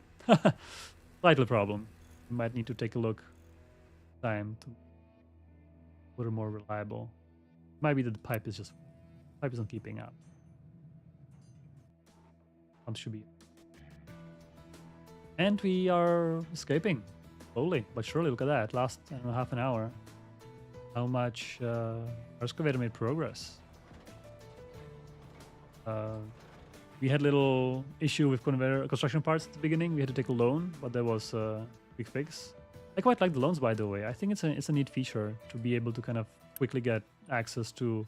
Slightly problem. You might need to take a look. Time to put it more reliable. Might be that the pipe isn't keeping up. Pump should be. And we are escaping slowly but surely. Look at that. Last, I don't know, half an hour. How much our excavator made progress. We had a little issue with conveyor construction parts at the beginning. We had to take a loan, but that was a quick fix. I quite like the loans, by the way. I think it's a neat feature to be able to kind of quickly get access to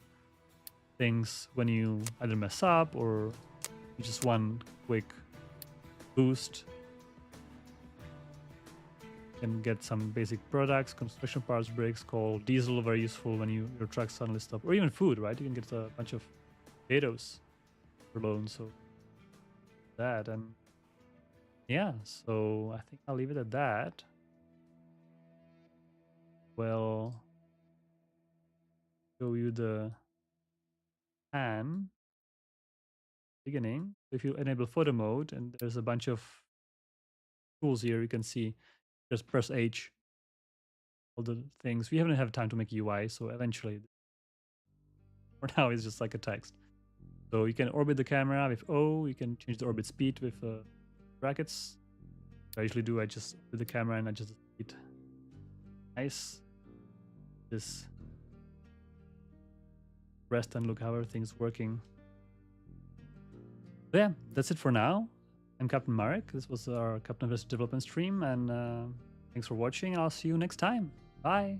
things when you either mess up or you just want quick boost. You can get some basic products, construction parts, bricks, coal, diesel, very useful when your truck suddenly stop, or even food, right? You can get a bunch of potatoes for loan, so that. And yeah, so I think I'll leave it at that. Well, show you the pan beginning. If you enable photo mode, and there's a bunch of tools here, you can see just press H, all the things. We haven't had time to make UI, so eventually, for now, it's just like a text. So you can orbit the camera with O, you can change the orbit speed with brackets. I usually do, I just do the camera and I just speed. Nice. Just rest and look how everything's working. So yeah, that's it for now. I'm Captain Marek. This was our Captain Investor Development stream, and thanks for watching. I'll see you next time. Bye.